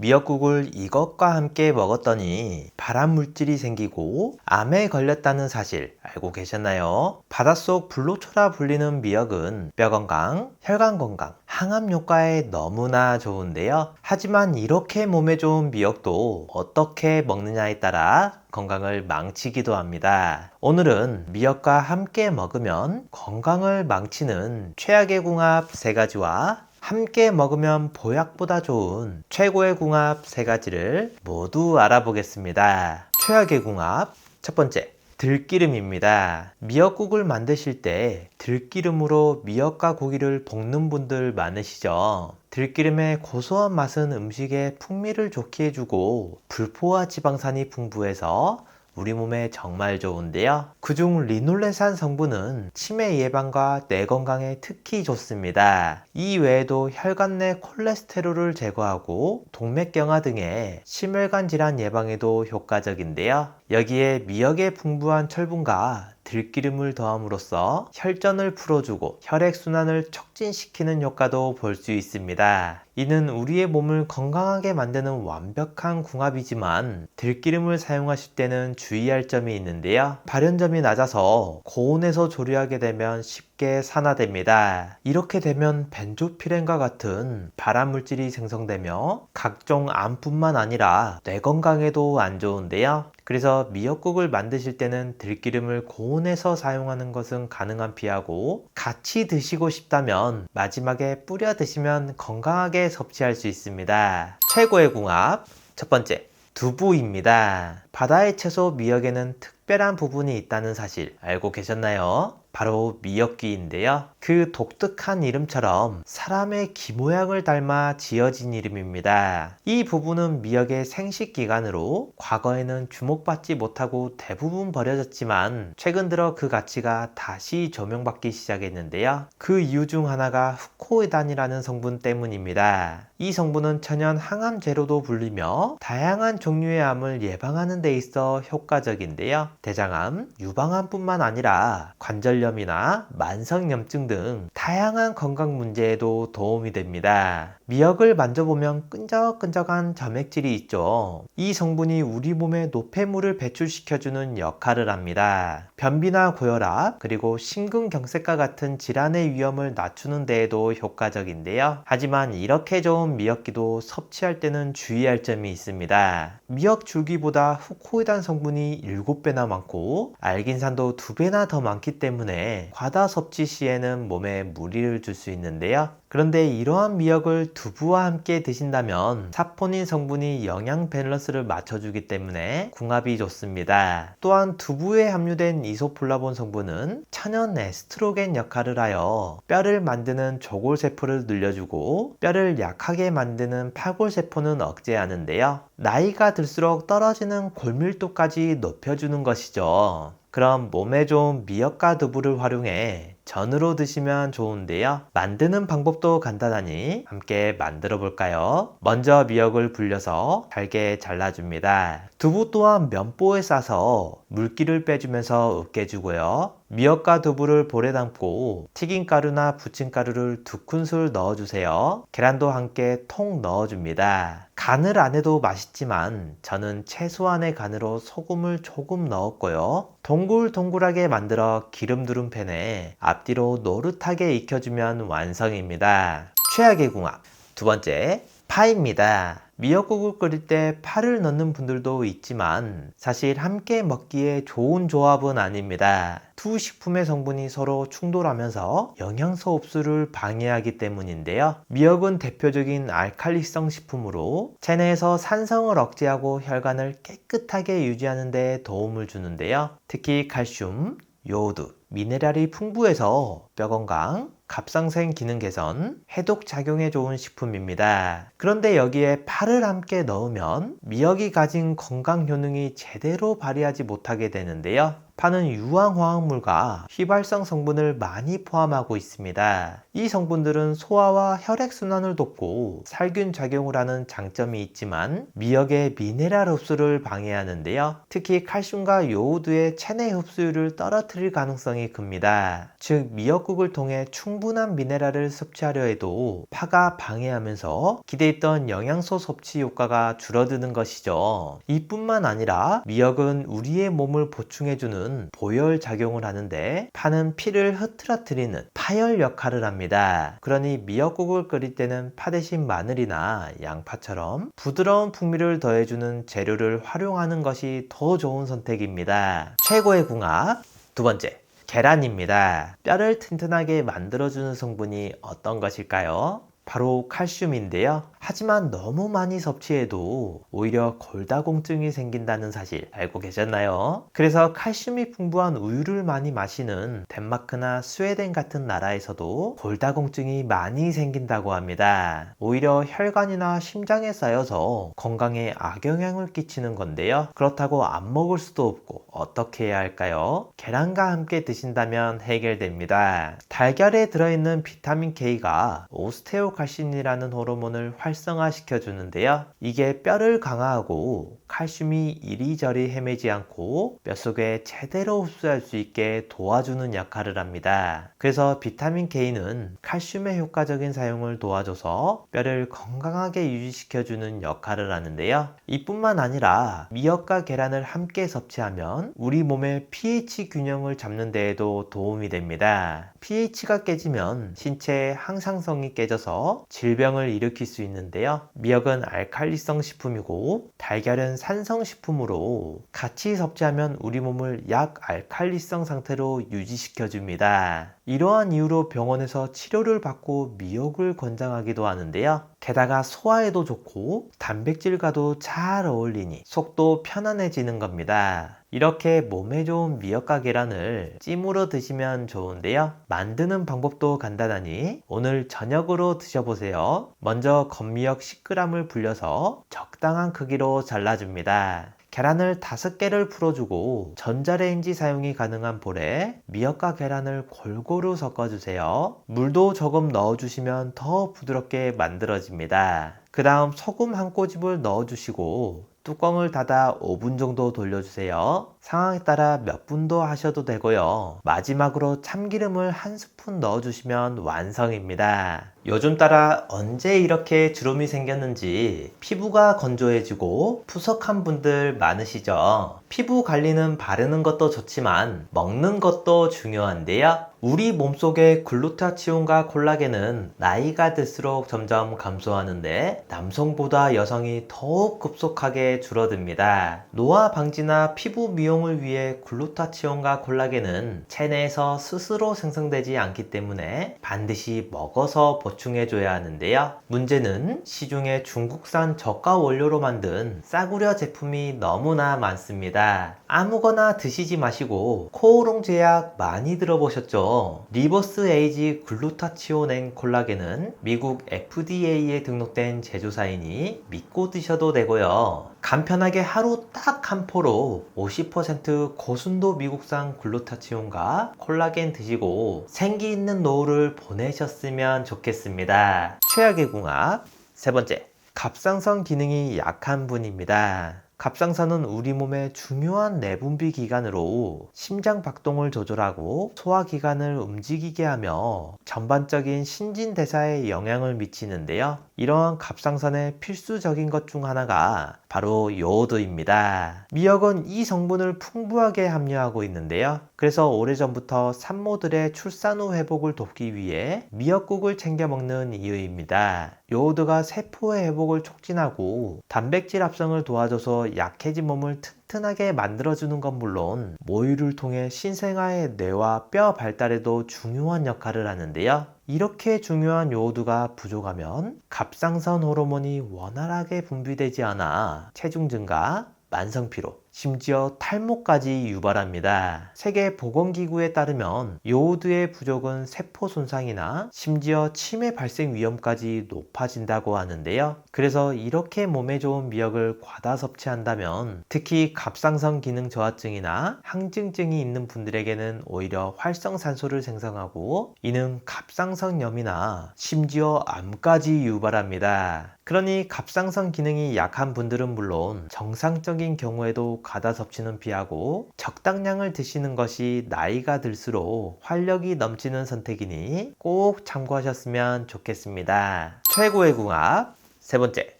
미역국을 이것과 함께 먹었더니 발암물질이 생기고 암에 걸렸다는 사실 알고 계셨나요? 바닷속 불로초라 불리는 미역은 뼈 건강, 혈관 건강, 항암 효과에 너무나 좋은데요. 하지만 이렇게 몸에 좋은 미역도 어떻게 먹느냐에 따라 건강을 망치기도 합니다. 오늘은 미역과 함께 먹으면 건강을 망치는 최악의 궁합 3가지와 함께 먹으면 보약보다 좋은 최고의 궁합 3가지를 모두 알아보겠습니다. 최악의 궁합, 첫 번째, 들기름입니다. 미역국을 만드실 때 들기름으로 미역과 고기를 볶는 분들 많으시죠? 들기름의 고소한 맛은 음식에 풍미를 좋게 해주고 불포화 지방산이 풍부해서 우리 몸에 정말 좋은데요. 그중 리놀레산 성분은 치매 예방과 뇌 건강에 특히 좋습니다. 이 외에도 혈관 내 콜레스테롤을 제거하고 동맥경화 등의 심혈관 질환 예방에도 효과적인데요. 여기에 미역의 풍부한 철분과 들기름을 더함으로써 혈전을 풀어주고 혈액순환을 촉진시키는 효과도 볼 수 있습니다. 이는 우리의 몸을 건강하게 만드는 완벽한 궁합이지만 들기름을 사용하실 때는 주의할 점이 있는데요. 발연점이 낮아서 고온에서 조리하게 되면 쉽게 산화됩니다. 이렇게 되면 벤조피렌과 같은 발암물질이 생성되며 각종 암뿐만 아니라 뇌 건강에도 안 좋은데요. 그래서 미역국을 만드실 때는 들기름을 고온에서 사용하는 것은 가능한 피하고 같이 드시고 싶다면 마지막에 뿌려 드시면 건강하게 섭취할 수 있습니다. 최고의 궁합, 첫 번째, 두부입니다. 바다의 채소 미역에는 특별한 부분이 있다는 사실 알고 계셨나요? 바로 미역귀인데요. 그 독특한 이름처럼 사람의 귀 모양을 닮아 지어진 이름입니다. 이 부분은 미역의 생식기관으로 과거에는 주목받지 못하고 대부분 버려졌지만 최근 들어 그 가치가 다시 조명받기 시작했는데요. 그 이유 중 하나가 후코에단이라는 성분 때문입니다. 이 성분은 천연 항암제로도 불리며 다양한 종류의 암을 예방하는 데 있어 효과적인데요. 대장암, 유방암뿐만 아니라 관절염이나 만성염증 등 다양한 건강 문제에도 도움이 됩니다. 미역을 만져보면 끈적끈적한 점액질이 있죠. 이 성분이 우리 몸에 노폐물을 배출시켜주는 역할을 합니다. 변비나 고혈압, 그리고 심근경색과 같은 질환의 위험을 낮추는 데에도 효과적인데요. 하지만 이렇게 좋은 미역기도 섭취할 때는 주의할 점이 있습니다. 미역 줄기보다 후코이단 성분이 7배나 많고 알긴산도 2배나 더 많기 때문에 과다 섭취 시에는 몸에 무리를 줄 수 있는데요. 그런데 이러한 미역을 두부와 함께 드신다면 사포닌 성분이 영양 밸런스를 맞춰주기 때문에 궁합이 좋습니다. 또한 두부에 함유된 이소플라본 성분은 천연 에스트로겐 역할을 하여 뼈를 만드는 조골세포를 늘려주고 뼈를 약하게 만드는 파골세포는 억제하는데요. 나이가 들수록 떨어지는 골밀도까지 높여주는 것이죠. 그럼 몸에 좋은 미역과 두부를 활용해 전으로 드시면 좋은데요. 만드는 방법도 간단하니 함께 만들어 볼까요? 먼저 미역을 불려서 잘게 잘라줍니다. 두부 또한 면보에 싸서 물기를 빼주면서 으깨주고요. 미역과 두부를 볼에 담고 튀김가루나 부침가루를 2큰술 넣어주세요. 계란도 함께 통 넣어줍니다. 간을 안 해도 맛있지만 저는 최소한의 간으로 소금을 조금 넣었고요. 동글동글하게 만들어 기름 두른 팬에 앞뒤로 노릇하게 익혀주면 완성입니다. 최악의 궁합, 두 번째, 파입니다. 미역국을 끓일 때 파를 넣는 분들도 있지만 사실 함께 먹기에 좋은 조합은 아닙니다. 두 식품의 성분이 서로 충돌하면서 영양소 흡수를 방해하기 때문인데요. 미역은 대표적인 알칼리성 식품으로 체내에서 산성을 억제하고 혈관을 깨끗하게 유지하는 데 도움을 주는데요. 특히 칼슘, 요오드, 미네랄이 풍부해서 뼈 건강, 갑상생 기능 개선, 해독 작용에 좋은 식품입니다. 그런데 여기에 파를 함께 넣으면 미역이 가진 건강 효능이 제대로 발휘하지 못하게 되는데요. 파는 유황화합물과 휘발성 성분을 많이 포함하고 있습니다. 이 성분들은 소화와 혈액순환을 돕고 살균 작용을 하는 장점이 있지만 미역의 미네랄 흡수를 방해하는데요. 특히 칼슘과 요오드의 체내 흡수율을 떨어뜨릴 가능성이 큽니다. 즉 미역국을 통해 충분히 충분한 미네랄을 섭취하려 해도 파가 방해하면서 기대했던 영양소 섭취 효과가 줄어드는 것이죠. 이뿐만 아니라 미역은 우리의 몸을 보충해주는 보혈 작용을 하는데 파는 피를 흐트러뜨리는 파열 역할을 합니다. 그러니 미역국을 끓일 때는 파 대신 마늘이나 양파처럼 부드러운 풍미를 더해주는 재료를 활용하는 것이 더 좋은 선택입니다. 최고의 궁합 두 번째, 계란입니다. 뼈를 튼튼하게 만들어주는 성분이 어떤 것일까요? 바로 칼슘인데요. 하지만 너무 많이 섭취해도 오히려 골다공증이 생긴다는 사실 알고 계셨나요? 그래서 칼슘이 풍부한 우유를 많이 마시는 덴마크나 스웨덴 같은 나라에서도 골다공증이 많이 생긴다고 합니다. 오히려 혈관이나 심장에 쌓여서 건강에 악영향을 끼치는 건데요. 그렇다고 안 먹을 수도 없고 어떻게 해야 할까요? 계란과 함께 드신다면 해결됩니다. 달걀에 들어있는 비타민 K가 오스테오칼신이라는 호르몬을 활성화시켜 주는데요. 이게 뼈를 강화하고 칼슘이 이리저리 헤매지 않고 뼛속에 제대로 흡수할 수 있게 도와주는 역할을 합니다. 그래서 비타민 K는 칼슘의 효과적인 사용을 도와줘서 뼈를 건강하게 유지시켜주는 역할을 하는데요. 이뿐만 아니라 미역과 계란을 함께 섭취하면 우리 몸의 pH 균형을 잡는 데에도 도움이 됩니다. pH가 깨지면 신체의 항상성이 깨져서 질병을 일으킬 수 있는데요. 미역은 알칼리성 식품이고 달걀은 산성 식품으로 같이 섭취하면 우리 몸을 약알칼리성 상태로 유지시켜 줍니다. 이러한 이유로 병원에서 치료를 받고 미역을 권장하기도 하는데요. 게다가 소화에도 좋고 단백질과도 잘 어울리니 속도 편안해지는 겁니다. 이렇게 몸에 좋은 미역과 계란을 찜으로 드시면 좋은데요. 만드는 방법도 간단하니 오늘 저녁으로 드셔보세요. 먼저 건미역 10g을 불려서 적당한 크기로 잘라줍니다. 계란을 5개를 풀어주고 전자레인지 사용이 가능한 볼에 미역과 계란을 골고루 섞어주세요. 물도 조금 넣어주시면 더 부드럽게 만들어집니다. 그 다음 소금 한 꼬집을 넣어주시고 뚜껑을 닫아 5분 정도 돌려주세요. 상황에 따라 몇 분도 하셔도 되고요. 마지막으로 참기름을 한 스푼 넣어주시면 완성입니다. 요즘 따라 언제 이렇게 주름이 생겼는지 피부가 건조해지고 푸석한 분들 많으시죠? 피부 관리는 바르는 것도 좋지만 먹는 것도 중요한데요. 우리 몸속의 글루타치온과 콜라겐은 나이가 들수록 점점 감소하는데 남성보다 여성이 더욱 급속하게 줄어듭니다. 노화 방지나 피부 미용을 위해 글루타치온과 콜라겐은 체내에서 스스로 생성되지 않기 때문에 반드시 먹어서 보충해줘야 하는데요. 문제는 시중에 중국산 저가 원료로 만든 싸구려 제품이 너무나 많습니다. 아무거나 드시지 마시고 코오롱 제약 많이 들어보셨죠? 리버스 에이지 글루타치온 앤 콜라겐은 미국 FDA에 등록된 제조사이니 믿고 드셔도 되고요. 간편하게 하루 딱 한 포로 50% 고순도 미국산 글루타치온과 콜라겐 드시고 생기 있는 노후를 보내셨으면 좋겠습니다. 최악의 궁합 세 번째, 갑상선 기능이 약한 분입니다. 갑상선은 우리 몸의 중요한 내분비 기관으로 심장 박동을 조절하고 소화기관을 움직이게 하며 전반적인 신진대사에 영향을 미치는데요. 이러한 갑상선의 필수적인 것 중 하나가 바로 요오드입니다. 미역은 이 성분을 풍부하게 함유하고 있는데요. 그래서 오래전부터 산모들의 출산 후 회복을 돕기 위해 미역국을 챙겨 먹는 이유입니다. 요오드가 세포의 회복을 촉진하고 단백질 합성을 도와줘서 약해진 몸을 튼튼하게 만들어주는 건 물론 모유를 통해 신생아의 뇌와 뼈 발달에도 중요한 역할을 하는데요. 이렇게 중요한 요오드가 부족하면 갑상선 호르몬이 원활하게 분비되지 않아 체중 증가, 만성피로, 심지어 탈모까지 유발합니다. 세계보건기구에 따르면 요오드의 부족은 세포 손상이나 심지어 치매 발생 위험까지 높아진다고 하는데요. 그래서 이렇게 몸에 좋은 미역을 과다 섭취한다면 특히 갑상선 기능 저하증이나 항진증이 있는 분들에게는 오히려 활성산소를 생성하고 이는 갑상선염이나 심지어 암까지 유발합니다. 그러니 갑상선 기능이 약한 분들은 물론 정상적인 경우에도 과다 섭취는 피하고 적당량을 드시는 것이 나이가 들수록 활력이 넘치는 선택이니 꼭 참고하셨으면 좋겠습니다. 최고의 궁합 세 번째,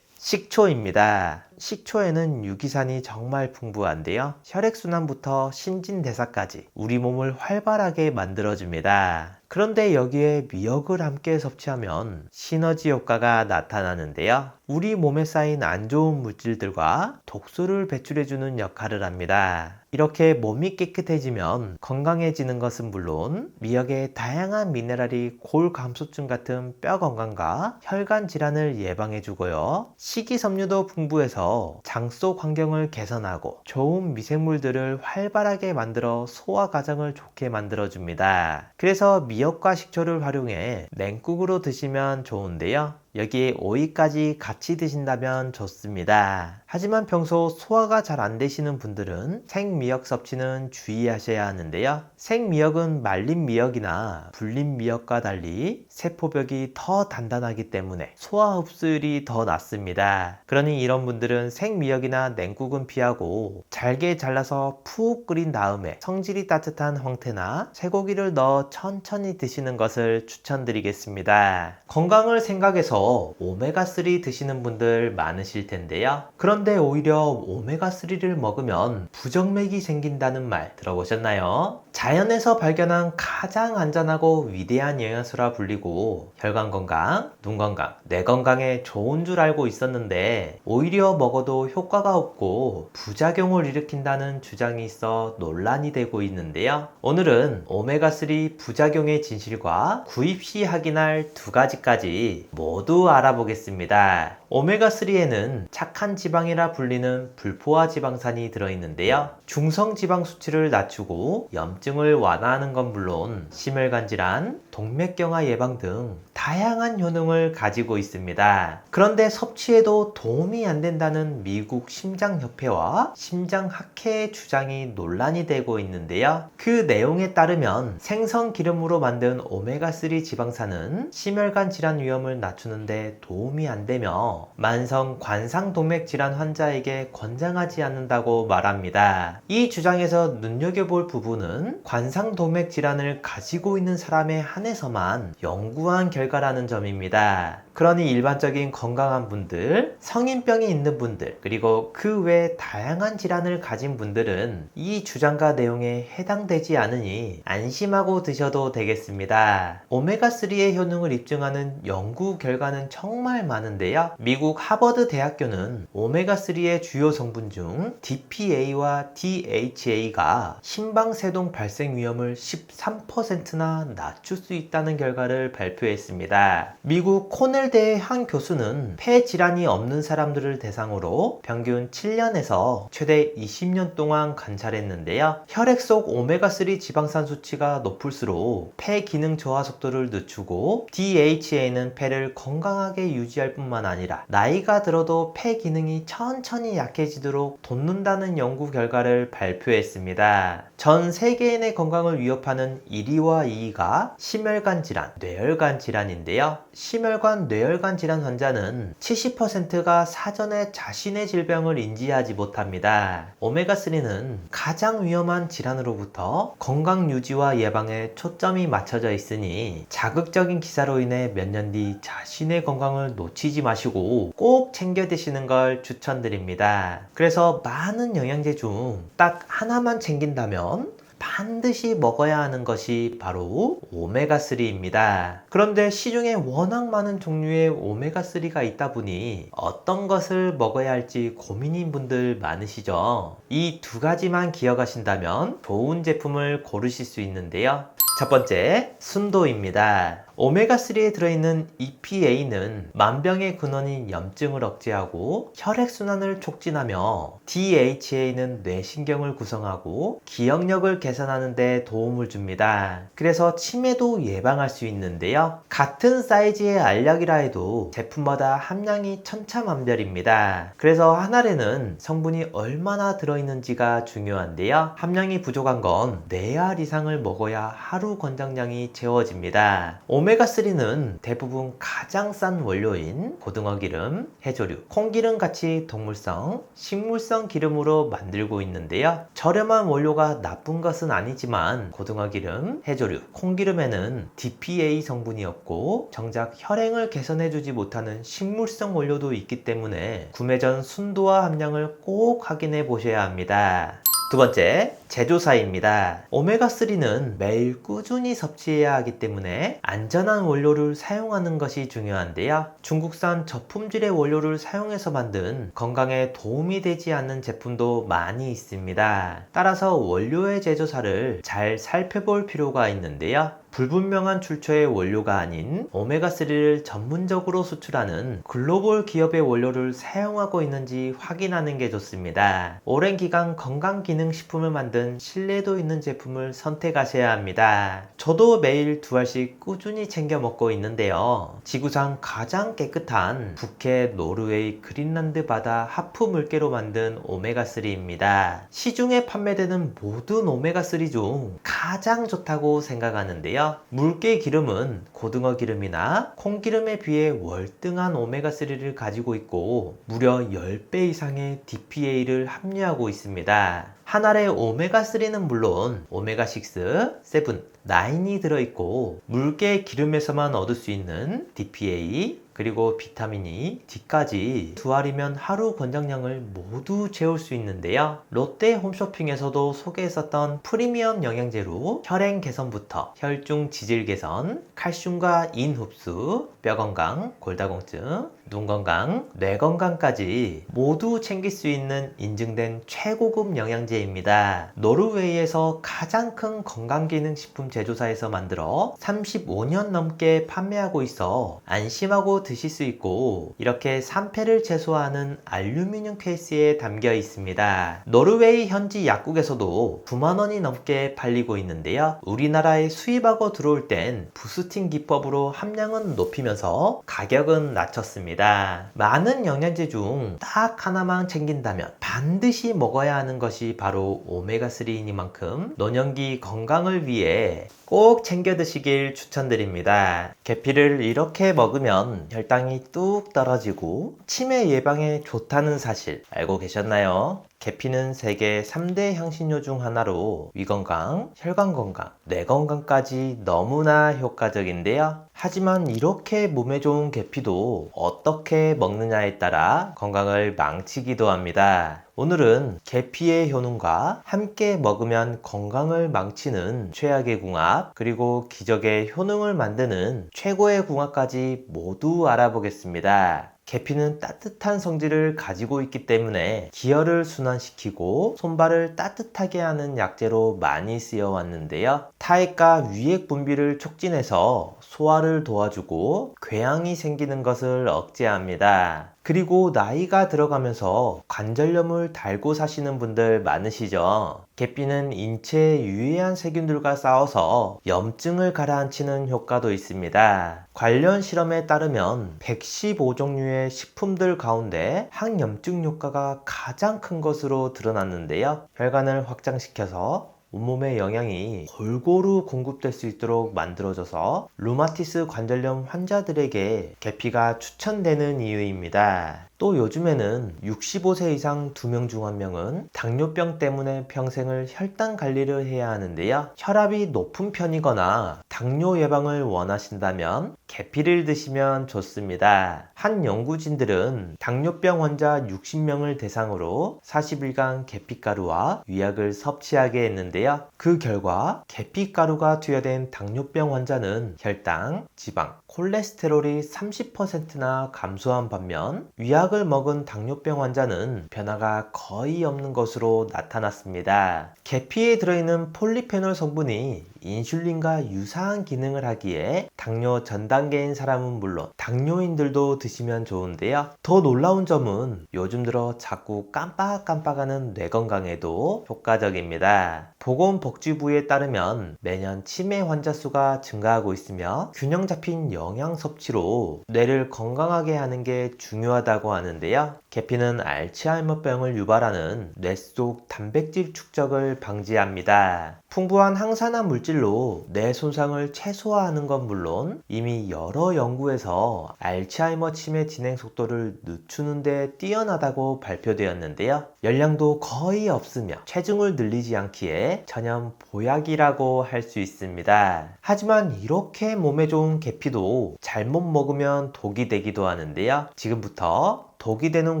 식초입니다. 식초에는 유기산이 정말 풍부한데요. 혈액순환부터 신진대사까지 우리 몸을 활발하게 만들어줍니다. 그런데 여기에 미역을 함께 섭취하면 시너지 효과가 나타나는데요. 우리 몸에 쌓인 안 좋은 물질들과 독소를 배출해주는 역할을 합니다. 이렇게 몸이 깨끗해지면 건강해지는 것은 물론 미역의 다양한 미네랄이 골감소증 같은 뼈 건강과 혈관 질환을 예방해주고요. 식이섬유도 풍부해서 장 속 환경을 개선하고 좋은 미생물들을 활발하게 만들어 소화 과정을 좋게 만들어줍니다. 그래서 미역과 식초를 활용해 냉국으로 드시면 좋은데요. 여기에 오이까지 같이 드신다면 좋습니다. 하지만 평소 소화가 잘 안 되시는 분들은 생미역 섭취는 주의하셔야 하는데요. 생미역은 말린 미역이나 불린 미역과 달리 세포벽이 더 단단하기 때문에 소화 흡수율이 더 낮습니다. 그러니 이런 분들은 생미역이나 냉국은 피하고 잘게 잘라서 푹 끓인 다음에 성질이 따뜻한 황태나 쇠고기를 넣어 천천히 드시는 것을 추천드리겠습니다. 건강을 생각해서 오메가3 드시는 분들 많으실 텐데요. 그런데 오히려 오메가3를 먹으면 부정맥이 생긴다는 말 들어보셨나요? 자연에서 발견한 가장 안전하고 위대한 영양소라 불리고 혈관 건강, 눈 건강, 뇌 건강에 좋은 줄 알고 있었는데 오히려 먹어도 효과가 없고 부작용을 일으킨다는 주장이 있어 논란이 되고 있는데요. 오늘은 오메가3 부작용의 진실과 구입 시 확인할 두 가지까지 모두 알아보겠습니다. 오메가3에는 착한 지방이라 불리는 불포화 지방산이 들어있는데요. 중성 지방 수치를 낮추고 염증을 완화하는 건 물론 심혈관 질환, 동맥경화 예방 등 다양한 효능을 가지고 있습니다. 그런데 섭취해도 도움이 안 된다는 미국 심장협회와 심장학회의 주장이 논란이 되고 있는데요. 그 내용에 따르면 생선 기름으로 만든 오메가3 지방산은 심혈관 질환 위험을 낮추는데 도움이 안 되며 만성 관상동맥 질환 환자에게 권장하지 않는다고 말합니다. 이 주장에서 눈여겨볼 부분은 관상동맥 질환을 가지고 있는 사람에 한해서만 연구한 결과라는 점입니다. 그러니 일반적인 건강한 분들, 성인병이 있는 분들, 그리고 그 외 다양한 질환을 가진 분들은 이 주장과 내용에 해당되지 않으니 안심하고 드셔도 되겠습니다. 오메가3의 효능을 입증하는 연구 결과는 정말 많은데요. 미국 하버드 대학교는 오메가3의 주요 성분 중 DPA와 DHA가 심방세동 발생 위험을 13%나 낮출 수 있다는 결과를 발표했습니다. 미국 코넬대의 한 교수는 폐 질환이 없는 사람들을 대상으로 평균 7년에서 최대 20년 동안 관찰했는데요. 혈액 속 오메가3 지방산 수치가 높을수록 폐 기능 저하 속도를 늦추고 DHA는 폐를 건강하게 유지할 뿐만 아니라 나이가 들어도 폐 기능이 천천히 약해지도록 돕는다는 연구 결과를 발표했습니다. 전 세계인의 건강을 위협하는 1위와 2위가 심혈관 질환, 뇌혈관 질환인데요. 심혈관, 뇌혈관 질환 환자는 70%가 사전에 자신의 질병을 인지하지 못합니다. 오메가3는 가장 위험한 질환으로부터 건강 유지와 예방에 초점이 맞춰져 있으니 자극적인 기사로 인해 몇 년 뒤 자신의 건강을 놓치지 마시고 꼭 챙겨 드시는 걸 추천드립니다. 그래서 많은 영양제 중 딱 하나만 챙긴다면 반드시 먹어야 하는 것이 바로 오메가3입니다. 그런데 시중에 워낙 많은 종류의 오메가3가 있다 보니 어떤 것을 먹어야 할지 고민인 분들 많으시죠? 이 두 가지만 기억하신다면 좋은 제품을 고르실 수 있는데요. 첫 번째, 순도입니다. 오메가3에 들어있는 EPA는 만병의 근원인 염증을 억제하고 혈액순환을 촉진하며 DHA는 뇌신경을 구성하고 기억력을 개선하는 데 도움을 줍니다. 그래서 치매도 예방할 수 있는데요. 같은 사이즈의 알약이라 해도 제품마다 함량이 천차만별입니다. 그래서 한 알에는 성분이 얼마나 들어있는지가 중요한데요. 함량이 부족한 건 4알 이상을 먹어야 하루 하루 권장량이 채워집니다. 오메가3는 대부분 가장 싼 원료인 고등어 기름, 해조류, 콩기름 같이 동물성, 식물성 기름으로 만들고 있는데요. 저렴한 원료가 나쁜 것은 아니지만 고등어 기름, 해조류, 콩기름에는 DPA 성분이 없고 정작 혈행을 개선해주지 못하는 식물성 원료도 있기 때문에 구매 전 순도와 함량을 꼭 확인해 보셔야 합니다. 두 번째, 제조사입니다. 오메가3는 매일 꾸준히 섭취해야 하기 때문에 안전한 원료를 사용하는 것이 중요한데요. 중국산 저품질의 원료를 사용해서 만든 건강에 도움이 되지 않는 제품도 많이 있습니다. 따라서 원료의 제조사를 잘 살펴볼 필요가 있는데요. 불분명한 출처의 원료가 아닌 오메가3를 전문적으로 수출하는 글로벌 기업의 원료를 사용하고 있는지 확인하는 게 좋습니다. 오랜 기간 건강기능식품을 만든 신뢰도 있는 제품을 선택하셔야 합니다. 저도 매일 2알씩 꾸준히 챙겨 먹고 있는데요. 지구상 가장 깨끗한 북해, 노르웨이, 그린란드 바다 하프 물개로 만든 오메가3입니다. 시중에 판매되는 모든 오메가3 중 가장 좋다고 생각하는데요. 물개 기름은 고등어 기름이나 콩기름에 비해 월등한 오메가3를 가지고 있고 무려 10배 이상의 DPA를 함유하고 있습니다. 한 알의 오메가3는 물론 오메가6, 7, 9이 들어있고 물개 기름에서만 얻을 수 있는 DPA 그리고 비타민이 D까지 2알이면 하루 권장량을 모두 채울 수 있는데요. 롯데 홈쇼핑에서도 소개했었던 프리미엄 영양제로 혈행 개선부터 혈중 지질 개선, 칼슘과 인 흡수, 뼈 건강, 골다공증, 눈 건강, 뇌 건강까지 모두 챙길 수 있는 인증된 최고급 영양제입니다. 노르웨이에서 가장 큰 건강기능식품 제조사에서 만들어 35년 넘게 판매하고 있어 안심하고 드실 수 있고 이렇게 산패를 최소화하는 알루미늄 케이스에 담겨 있습니다. 노르웨이 현지 약국에서도 9만원이 넘게 팔리고 있는데요. 우리나라에 수입하고 들어올 땐 부스팅 기법으로 함량은 높이면서 가격은 낮췄습니다. 많은 영양제 중 딱 하나만 챙긴다면 반드시 먹어야 하는 것이 바로 오메가3이니만큼 노년기 건강을 위해 꼭 챙겨 드시길 추천드립니다. 계피를 이렇게 먹으면 혈당이 뚝 떨어지고 치매 예방에 좋다는 사실 알고 계셨나요? 계피는 세계 3대 향신료 중 하나로 위건강, 혈관건강, 뇌건강까지 너무나 효과적인데요. 하지만 이렇게 몸에 좋은 계피도 어떻게 먹느냐에 따라 건강을 망치기도 합니다. 오늘은 계피의 효능과 함께 먹으면 건강을 망치는 최악의 궁합 그리고 기적의 효능을 만드는 최고의 궁합까지 모두 알아보겠습니다. 계피는 따뜻한 성질을 가지고 있기 때문에 기혈을 순환시키고 손발을 따뜻하게 하는 약재로 많이 쓰여 왔는데요. 타액과 위액 분비를 촉진해서 소화를 도와주고 궤양이 생기는 것을 억제합니다. 그리고 나이가 들어가면서 관절염을 달고 사시는 분들 많으시죠? 계피는 인체에 유해한 세균들과 싸워서 염증을 가라앉히는 효과도 있습니다. 관련 실험에 따르면 115종류의 식품들 가운데 항염증 효과가 가장 큰 것으로 드러났는데요. 혈관을 확장시켜서 온몸의 영양이 골고루 공급될 수 있도록 만들어져서 루마티스 관절염 환자들에게 계피가 추천되는 이유입니다. 또 요즘에는 65세 이상 2명 중 1명은 당뇨병 때문에 평생을 혈당 관리를 해야 하는데요. 혈압이 높은 편이거나 당뇨 예방을 원하신다면 계피를 드시면 좋습니다. 한 연구진들은 당뇨병 환자 60명을 대상으로 40일간 계피가루와 위약을 섭취하게 했는데요. 그 결과 계피가루가 투여된 당뇨병 환자는 혈당, 지방, 콜레스테롤이 30%나 감소한 반면 위약을 먹은 당뇨병 환자는 변화가 거의 없는 것으로 나타났습니다. 계피에 들어있는 폴리페놀 성분이 인슐린과 유사한 기능을 하기에 당뇨 전 단계인 사람은 물론 당뇨인들도 드시면 좋은데요. 더 놀라운 점은 요즘 들어 자꾸 깜빡깜빡하는 뇌 건강에도 효과적입니다. 보건복지부에 따르면 매년 치매 환자 수가 증가하고 있으며 균형 잡힌 영양 섭취로 뇌를 건강하게 하는 게 중요하다고 하는데요. 계피는 알츠하이머병을 유발하는 뇌 속 단백질 축적을 방지합니다. 풍부한 항산화 물질로 뇌 손상을 최소화하는 건 물론 이미 여러 연구에서 알츠하이머 치매 진행 속도를 늦추는 데 뛰어나다고 발표되었는데요. 열량도 거의 없으며 체중을 늘리지 않기에 전혀 보약이라고 할 수 있습니다. 하지만 이렇게 몸에 좋은 계피도 잘못 먹으면 독이 되기도 하는데요. 지금부터 독이 되는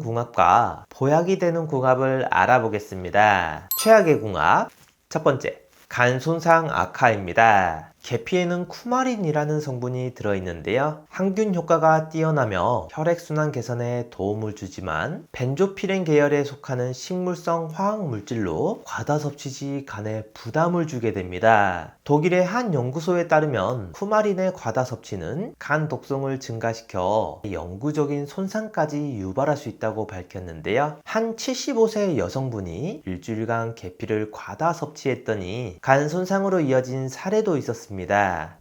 궁합과 보약이 되는 궁합을 알아보겠습니다. 최악의 궁합 첫 번째, 간 손상 악화입니다. 계피에는 쿠마린이라는 성분이 들어있는데요. 항균 효과가 뛰어나며 혈액순환 개선에 도움을 주지만 벤조피렌 계열에 속하는 식물성 화학물질로 과다 섭취 시 간에 부담을 주게 됩니다. 독일의 한 연구소에 따르면 쿠마린의 과다 섭취는 간 독성을 증가시켜 영구적인 손상까지 유발할 수 있다고 밝혔는데요. 한 75세 여성분이 일주일간 계피를 과다 섭취했더니 간 손상으로 이어진 사례도 있었습니다.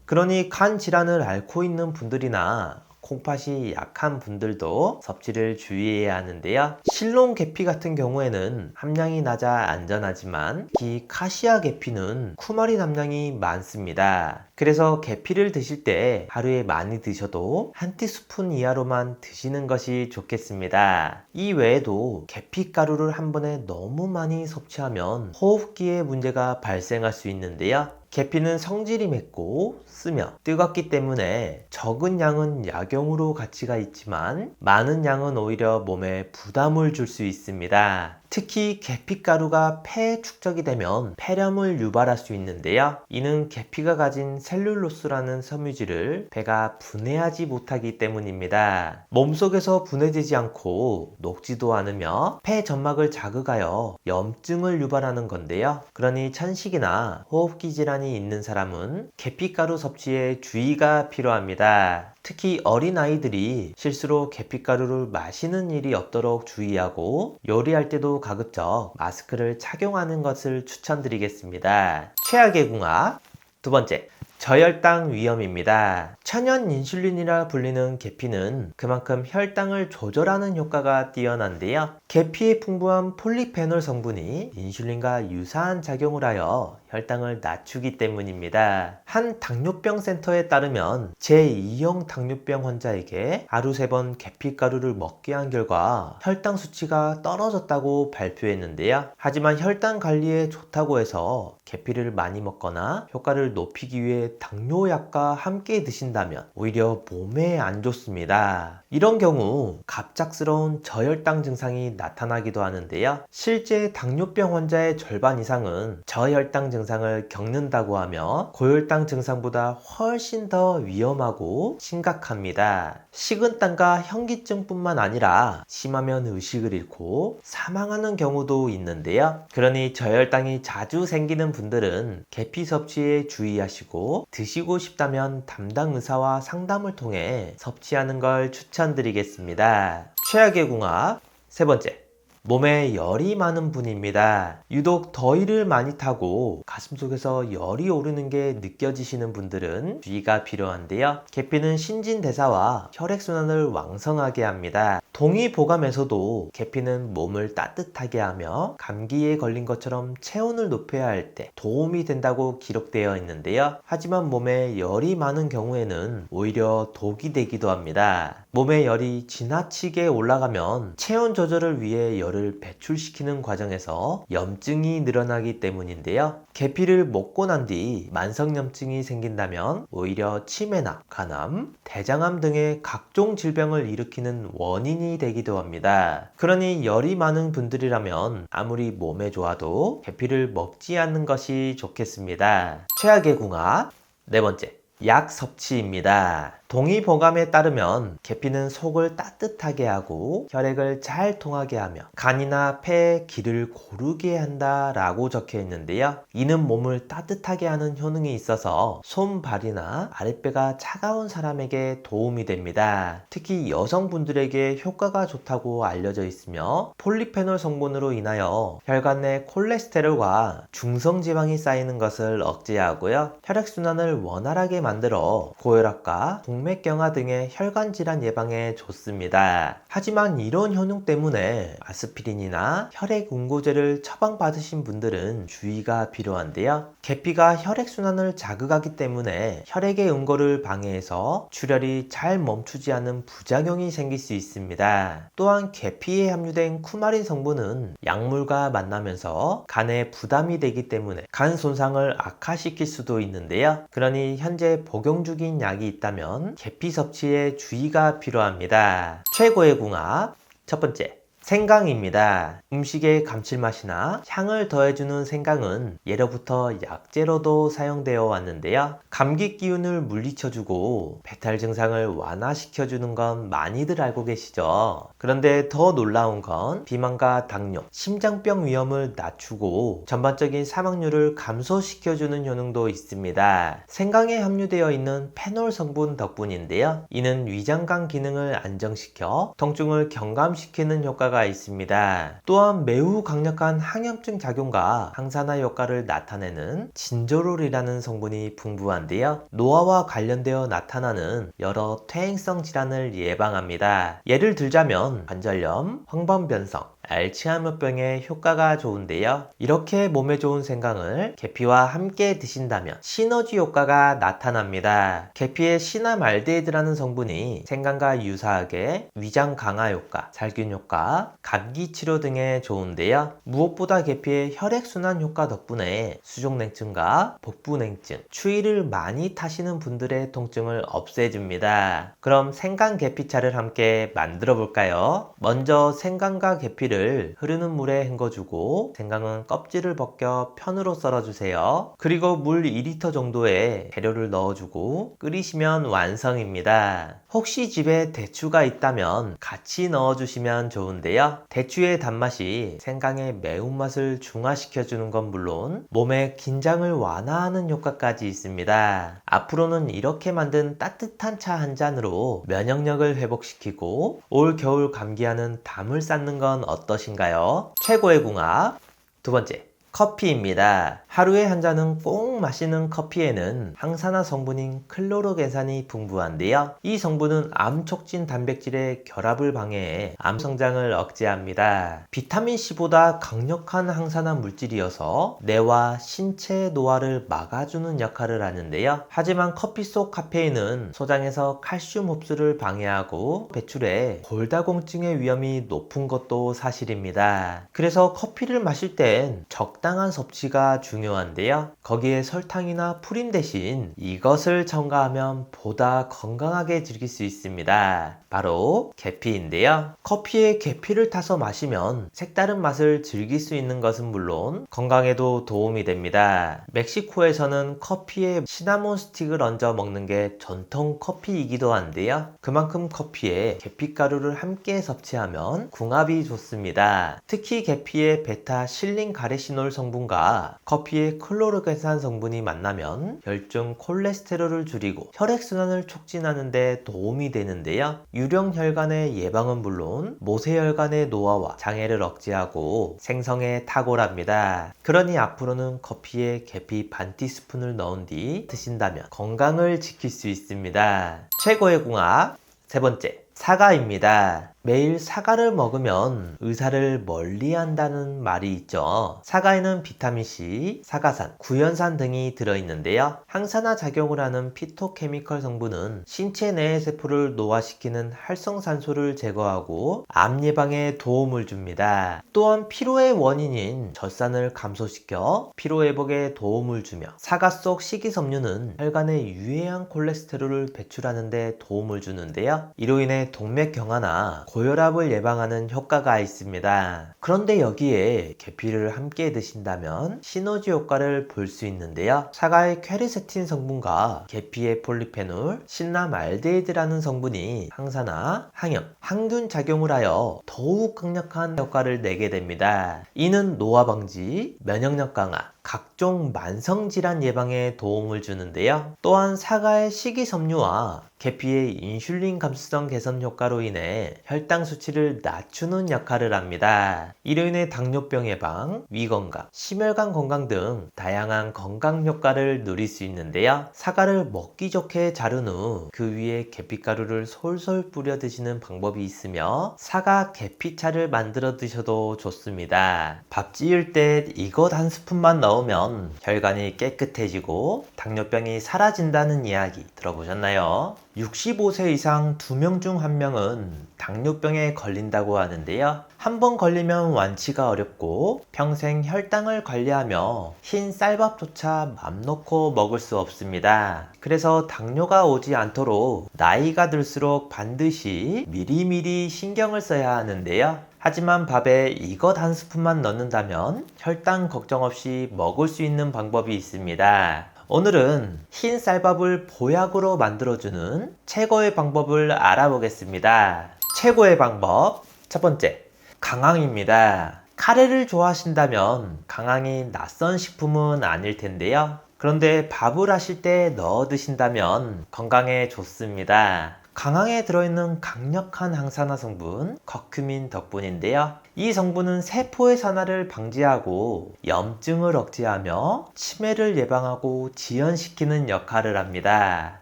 그러니 간 질환을 앓고 있는 분들이나 콩팥이 약한 분들도 섭취를 주의해야 하는데요. 실론 계피 같은 경우에는 함량이 낮아 안전하지만 이 카시아 계피는 쿠마린 함량이 많습니다. 그래서 계피를 드실 때 하루에 많이 드셔도 한 티스푼 이하로만 드시는 것이 좋겠습니다. 이 외에도 계피 가루를 한 번에 너무 많이 섭취하면 호흡기에 문제가 발생할 수 있는데요. 계피는 성질이 맵고 쓰며 뜨겁기 때문에 적은 양은 약용으로 가치가 있지만 많은 양은 오히려 몸에 부담을 줄 수 있습니다. 특히 계피가루가 폐에 축적이 되면 폐렴을 유발할 수 있는데요. 이는 계피가 가진 셀룰로스라는 섬유질을 배가 분해하지 못하기 때문입니다. 몸속에서 분해되지 않고 녹지도 않으며 폐 점막을 자극하여 염증을 유발하는 건데요. 그러니 천식이나 호흡기 질환이 있는 사람은 계피가루 섭취에 주의가 필요합니다. 특히 어린아이들이 실수로 계피가루를 마시는 일이 없도록 주의하고 요리할 때도 가급적 마스크를 착용하는 것을 추천드리겠습니다. 최악의 궁합 두 번째, 저혈당 위험입니다. 천연 인슐린이라 불리는 계피는 그만큼 혈당을 조절하는 효과가 뛰어난데요. 계피에 풍부한 폴리페놀 성분이 인슐린과 유사한 작용을 하여 혈당을 낮추기 때문입니다. 한 당뇨병 센터에 따르면 제2형 당뇨병 환자에게 하루 3번 계피가루를 먹게 한 결과 혈당 수치가 떨어졌다고 발표했는데요. 하지만 혈당 관리에 좋다고 해서 계피를 많이 먹거나 효과를 높이기 위해 당뇨약과 함께 드신다면 오히려 몸에 안 좋습니다. 이런 경우 갑작스러운 저혈당 증상이 나타나기도 하는데요. 실제 당뇨병 환자의 절반 이상은 저혈당 증상을 겪는다고 하며 고혈당 증상보다 훨씬 더 위험하고 심각합니다. 식은땀과 현기증뿐만 아니라 심하면 의식을 잃고 사망하는 경우도 있는데요. 그러니 저혈당이 자주 생기는 분들은 계피 섭취에 주의하시고 드시고 싶다면 담당 의사와 상담을 통해 섭취하는 걸 추천드리겠습니다. 최악의 궁합 세 번째, 몸에 열이 많은 분입니다. 유독 더위를 많이 타고 가슴속에서 열이 오르는 게 느껴지시는 분들은 주의가 필요한데요. 계피는 신진대사와 혈액순환을 왕성하게 합니다. 동의보감에서도 계피는 몸을 따뜻하게 하며 감기에 걸린 것처럼 체온을 높여야 할 때 도움이 된다고 기록되어 있는데요. 하지만 몸에 열이 많은 경우에는 오히려 독이 되기도 합니다. 몸의 열이 지나치게 올라가면 체온 조절을 위해 열을 배출시키는 과정에서 염증이 늘어나기 때문인데요. 계피를 먹고 난 뒤 만성염증이 생긴다면 오히려 치매나 간암, 대장암 등의 각종 질병을 일으키는 원인이 되기도 합니다. 그러니 열이 많은 분들이라면 아무리 몸에 좋아도 계피를 먹지 않는 것이 좋겠습니다. 최악의 궁합 네 번째, 약 섭취입니다. 동의보감에 따르면 계피는 속을 따뜻하게 하고 혈액을 잘 통하게 하며 간이나 폐에 기를 고르게 한다 라고 적혀 있는데요. 이는 몸을 따뜻하게 하는 효능이 있어서 손발이나 아랫배가 차가운 사람에게 도움이 됩니다. 특히 여성분들에게 효과가 좋다고 알려져 있으며 폴리페놀 성분으로 인하여 혈관 내 콜레스테롤과 중성지방이 쌓이는 것을 억제하고요. 혈액순환을 원활하게 만들어 고혈압과 동맥경화 등의 혈관 질환 예방에 좋습니다. 하지만 이런 효능 때문에 아스피린이나 혈액 응고제를 처방받으신 분들은 주의가 필요한데요. 계피가 혈액순환을 자극하기 때문에 혈액의 응고를 방해해서 출혈이 잘 멈추지 않는 부작용이 생길 수 있습니다. 또한 계피에 함유된 쿠마린 성분은 약물과 만나면서 간에 부담이 되기 때문에 간 손상을 악화시킬 수도 있는데요. 그러니 현재 복용 중인 약이 있다면 계피 섭취에 주의가 필요합니다. 최고의 궁합 첫 번째, 생강입니다. 음식의 감칠맛이나 향을 더해주는 생강은 예로부터 약재로도 사용되어 왔는데요. 감기 기운을 물리쳐주고 배탈 증상을 완화시켜주는 건 많이들 알고 계시죠? 그런데 더 놀라운 건 비만과 당뇨, 심장병 위험을 낮추고 전반적인 사망률을 감소시켜주는 효능도 있습니다. 생강에 함유되어 있는 페놀 성분 덕분인데요. 이는 위장관 기능을 안정시켜 통증을 경감시키는 효과가 있습니다. 또한 매우 강력한 항염증 작용과 항산화 효과를 나타내는 진저롤이라는 성분이 풍부한데요. 노화와 관련되어 나타나는 여러 퇴행성 질환을 예방합니다. 예를 들자면 관절염, 황반변성, 알츠하이머병에 효과가 좋은데요. 이렇게 몸에 좋은 생강을 계피와 함께 드신다면 시너지 효과가 나타납니다. 계피의 시나말데히드라는 성분이 생강과 유사하게 위장 강화 효과, 살균 효과, 감기 치료 등에 좋은데요. 무엇보다 계피의 혈액순환 효과 덕분에 수족냉증과 복부냉증, 추위를 많이 타시는 분들의 통증을 없애줍니다. 그럼 생강 계피차를 함께 만들어 볼까요? 먼저 생강과 계피를 흐르는 물에 헹궈주고 생강은 껍질을 벗겨 편으로 썰어주세요. 그리고 물 2리터 정도의 재료를 넣어주고 끓이시면 완성입니다. 혹시 집에 대추가 있다면 같이 넣어주시면 좋은데요. 대추의 단맛이 생강의 매운맛을 중화시켜주는 건 물론 몸의 긴장을 완화하는 효과까지 있습니다. 앞으로는 이렇게 만든 따뜻한 차 한 잔으로 면역력을 회복시키고 올 겨울 감기와는 담을 쌓는 건 어떠신가요? 최고의 궁합 두 번째, 커피입니다. 하루에 한 잔은 꼭 마시는 커피에는 항산화 성분인 클로로겐산이 풍부한데요. 이 성분은 암 촉진 단백질의 결합을 방해해 암 성장을 억제합니다. 비타민C보다 강력한 항산화 물질이어서 뇌와 신체 노화를 막아주는 역할을 하는데요. 하지만 커피 속 카페인은 소장에서 칼슘 흡수를 방해하고 배출해 골다공증의 위험이 높은 것도 사실입니다. 그래서 커피를 마실 땐 적당한 섭취가 중요한데요. 거기에 설탕이나 프린 대신 이것을 첨가하면 보다 건강하게 즐길 수 있습니다. 바로 계피인데요. 커피에 계피를 타서 마시면 색다른 맛을 즐길 수 있는 것은 물론 건강에도 도움이 됩니다. 멕시코에서는 커피에 시나몬 스틱을 얹어 먹는 게 전통 커피이기도 한데요. 그만큼 커피에 계피가루를 함께 섭취하면 궁합이 좋습니다. 특히 계피의 베타 실린 가레시놀 성분과 커피의 클로로겐산 성분이 만나면 혈중 콜레스테롤을 줄이고 혈액순환을 촉진하는 데 도움이 되는데요. 유령혈관의 예방은 물론 모세혈관의 노화와 장애를 억제하고 생성에 탁월합니다. 그러니 앞으로는 커피에 계피 반 티스푼을 넣은 뒤 드신다면 건강을 지킬 수 있습니다. 최고의 궁합 세 번째, 사과입니다. 매일 사과를 먹으면 의사를 멀리한다는 말이 있죠. 사과에는 비타민C, 사과산, 구연산 등이 들어있는데요. 항산화 작용을 하는 피토케미컬 성분은 신체 내의 세포를 노화시키는 활성산소를 제거하고 암 예방에 도움을 줍니다. 또한 피로의 원인인 젖산을 감소시켜 피로회복에 도움을 주며 사과 속 식이섬유는 혈관에 유해한 콜레스테롤을 배출하는 데 도움을 주는데요. 이로 인해 동맥경화나 고혈압을 예방하는 효과가 있습니다. 그런데 여기에 계피를 함께 드신다면 시너지 효과를 볼 수 있는데요. 사과의 퀘르세틴 성분과 계피의 폴리페놀, 신라말데히드라는 성분이 항산화, 항염, 항균 작용을 하여 더욱 강력한 효과를 내게 됩니다. 이는 노화 방지, 면역력 강화, 각종 만성질환 예방에 도움을 주는데요. 또한 사과의 식이섬유와 계피의 인슐린 감수성 개선 효과로 인해 혈당 수치를 낮추는 역할을 합니다. 이로 인해 당뇨병 예방, 위건강, 심혈관 건강 등 다양한 건강 효과를 누릴 수 있는데요. 사과를 먹기 좋게 자른 후 그 위에 계피가루를 솔솔 뿌려 드시는 방법이 있으며 사과 계피차를 만들어 드셔도 좋습니다. 밥 지을 때 이것 한 스푼만 넣으면 혈관이 깨끗해지고 당뇨병이 사라진다는 이야기 들어보셨나요? 65세 이상 2명 중 1명은 당뇨병에 걸린다고 하는데요. 한 번 걸리면 완치가 어렵고 평생 혈당을 관리하며 흰 쌀밥조차 맘 놓고 먹을 수 없습니다. 그래서 당뇨가 오지 않도록 나이가 들수록 반드시 미리미리 신경을 써야 하는데요. 하지만 밥에 이것 한 스푼만 넣는다면 혈당 걱정 없이 먹을 수 있는 방법이 있습니다. 오늘은 흰 쌀밥을 보약으로 만들어주는 최고의 방법을 알아보겠습니다. 최고의 방법 첫 번째, 강황입니다. 카레를 좋아하신다면 강황이 낯선 식품은 아닐 텐데요. 그런데 밥을 하실 때 넣어 드신다면 건강에 좋습니다. 강황에 들어있는 강력한 항산화 성분 커큐민 덕분인데요. 이 성분은 세포의 산화를 방지하고 염증을 억제하며 치매를 예방하고 지연시키는 역할을 합니다.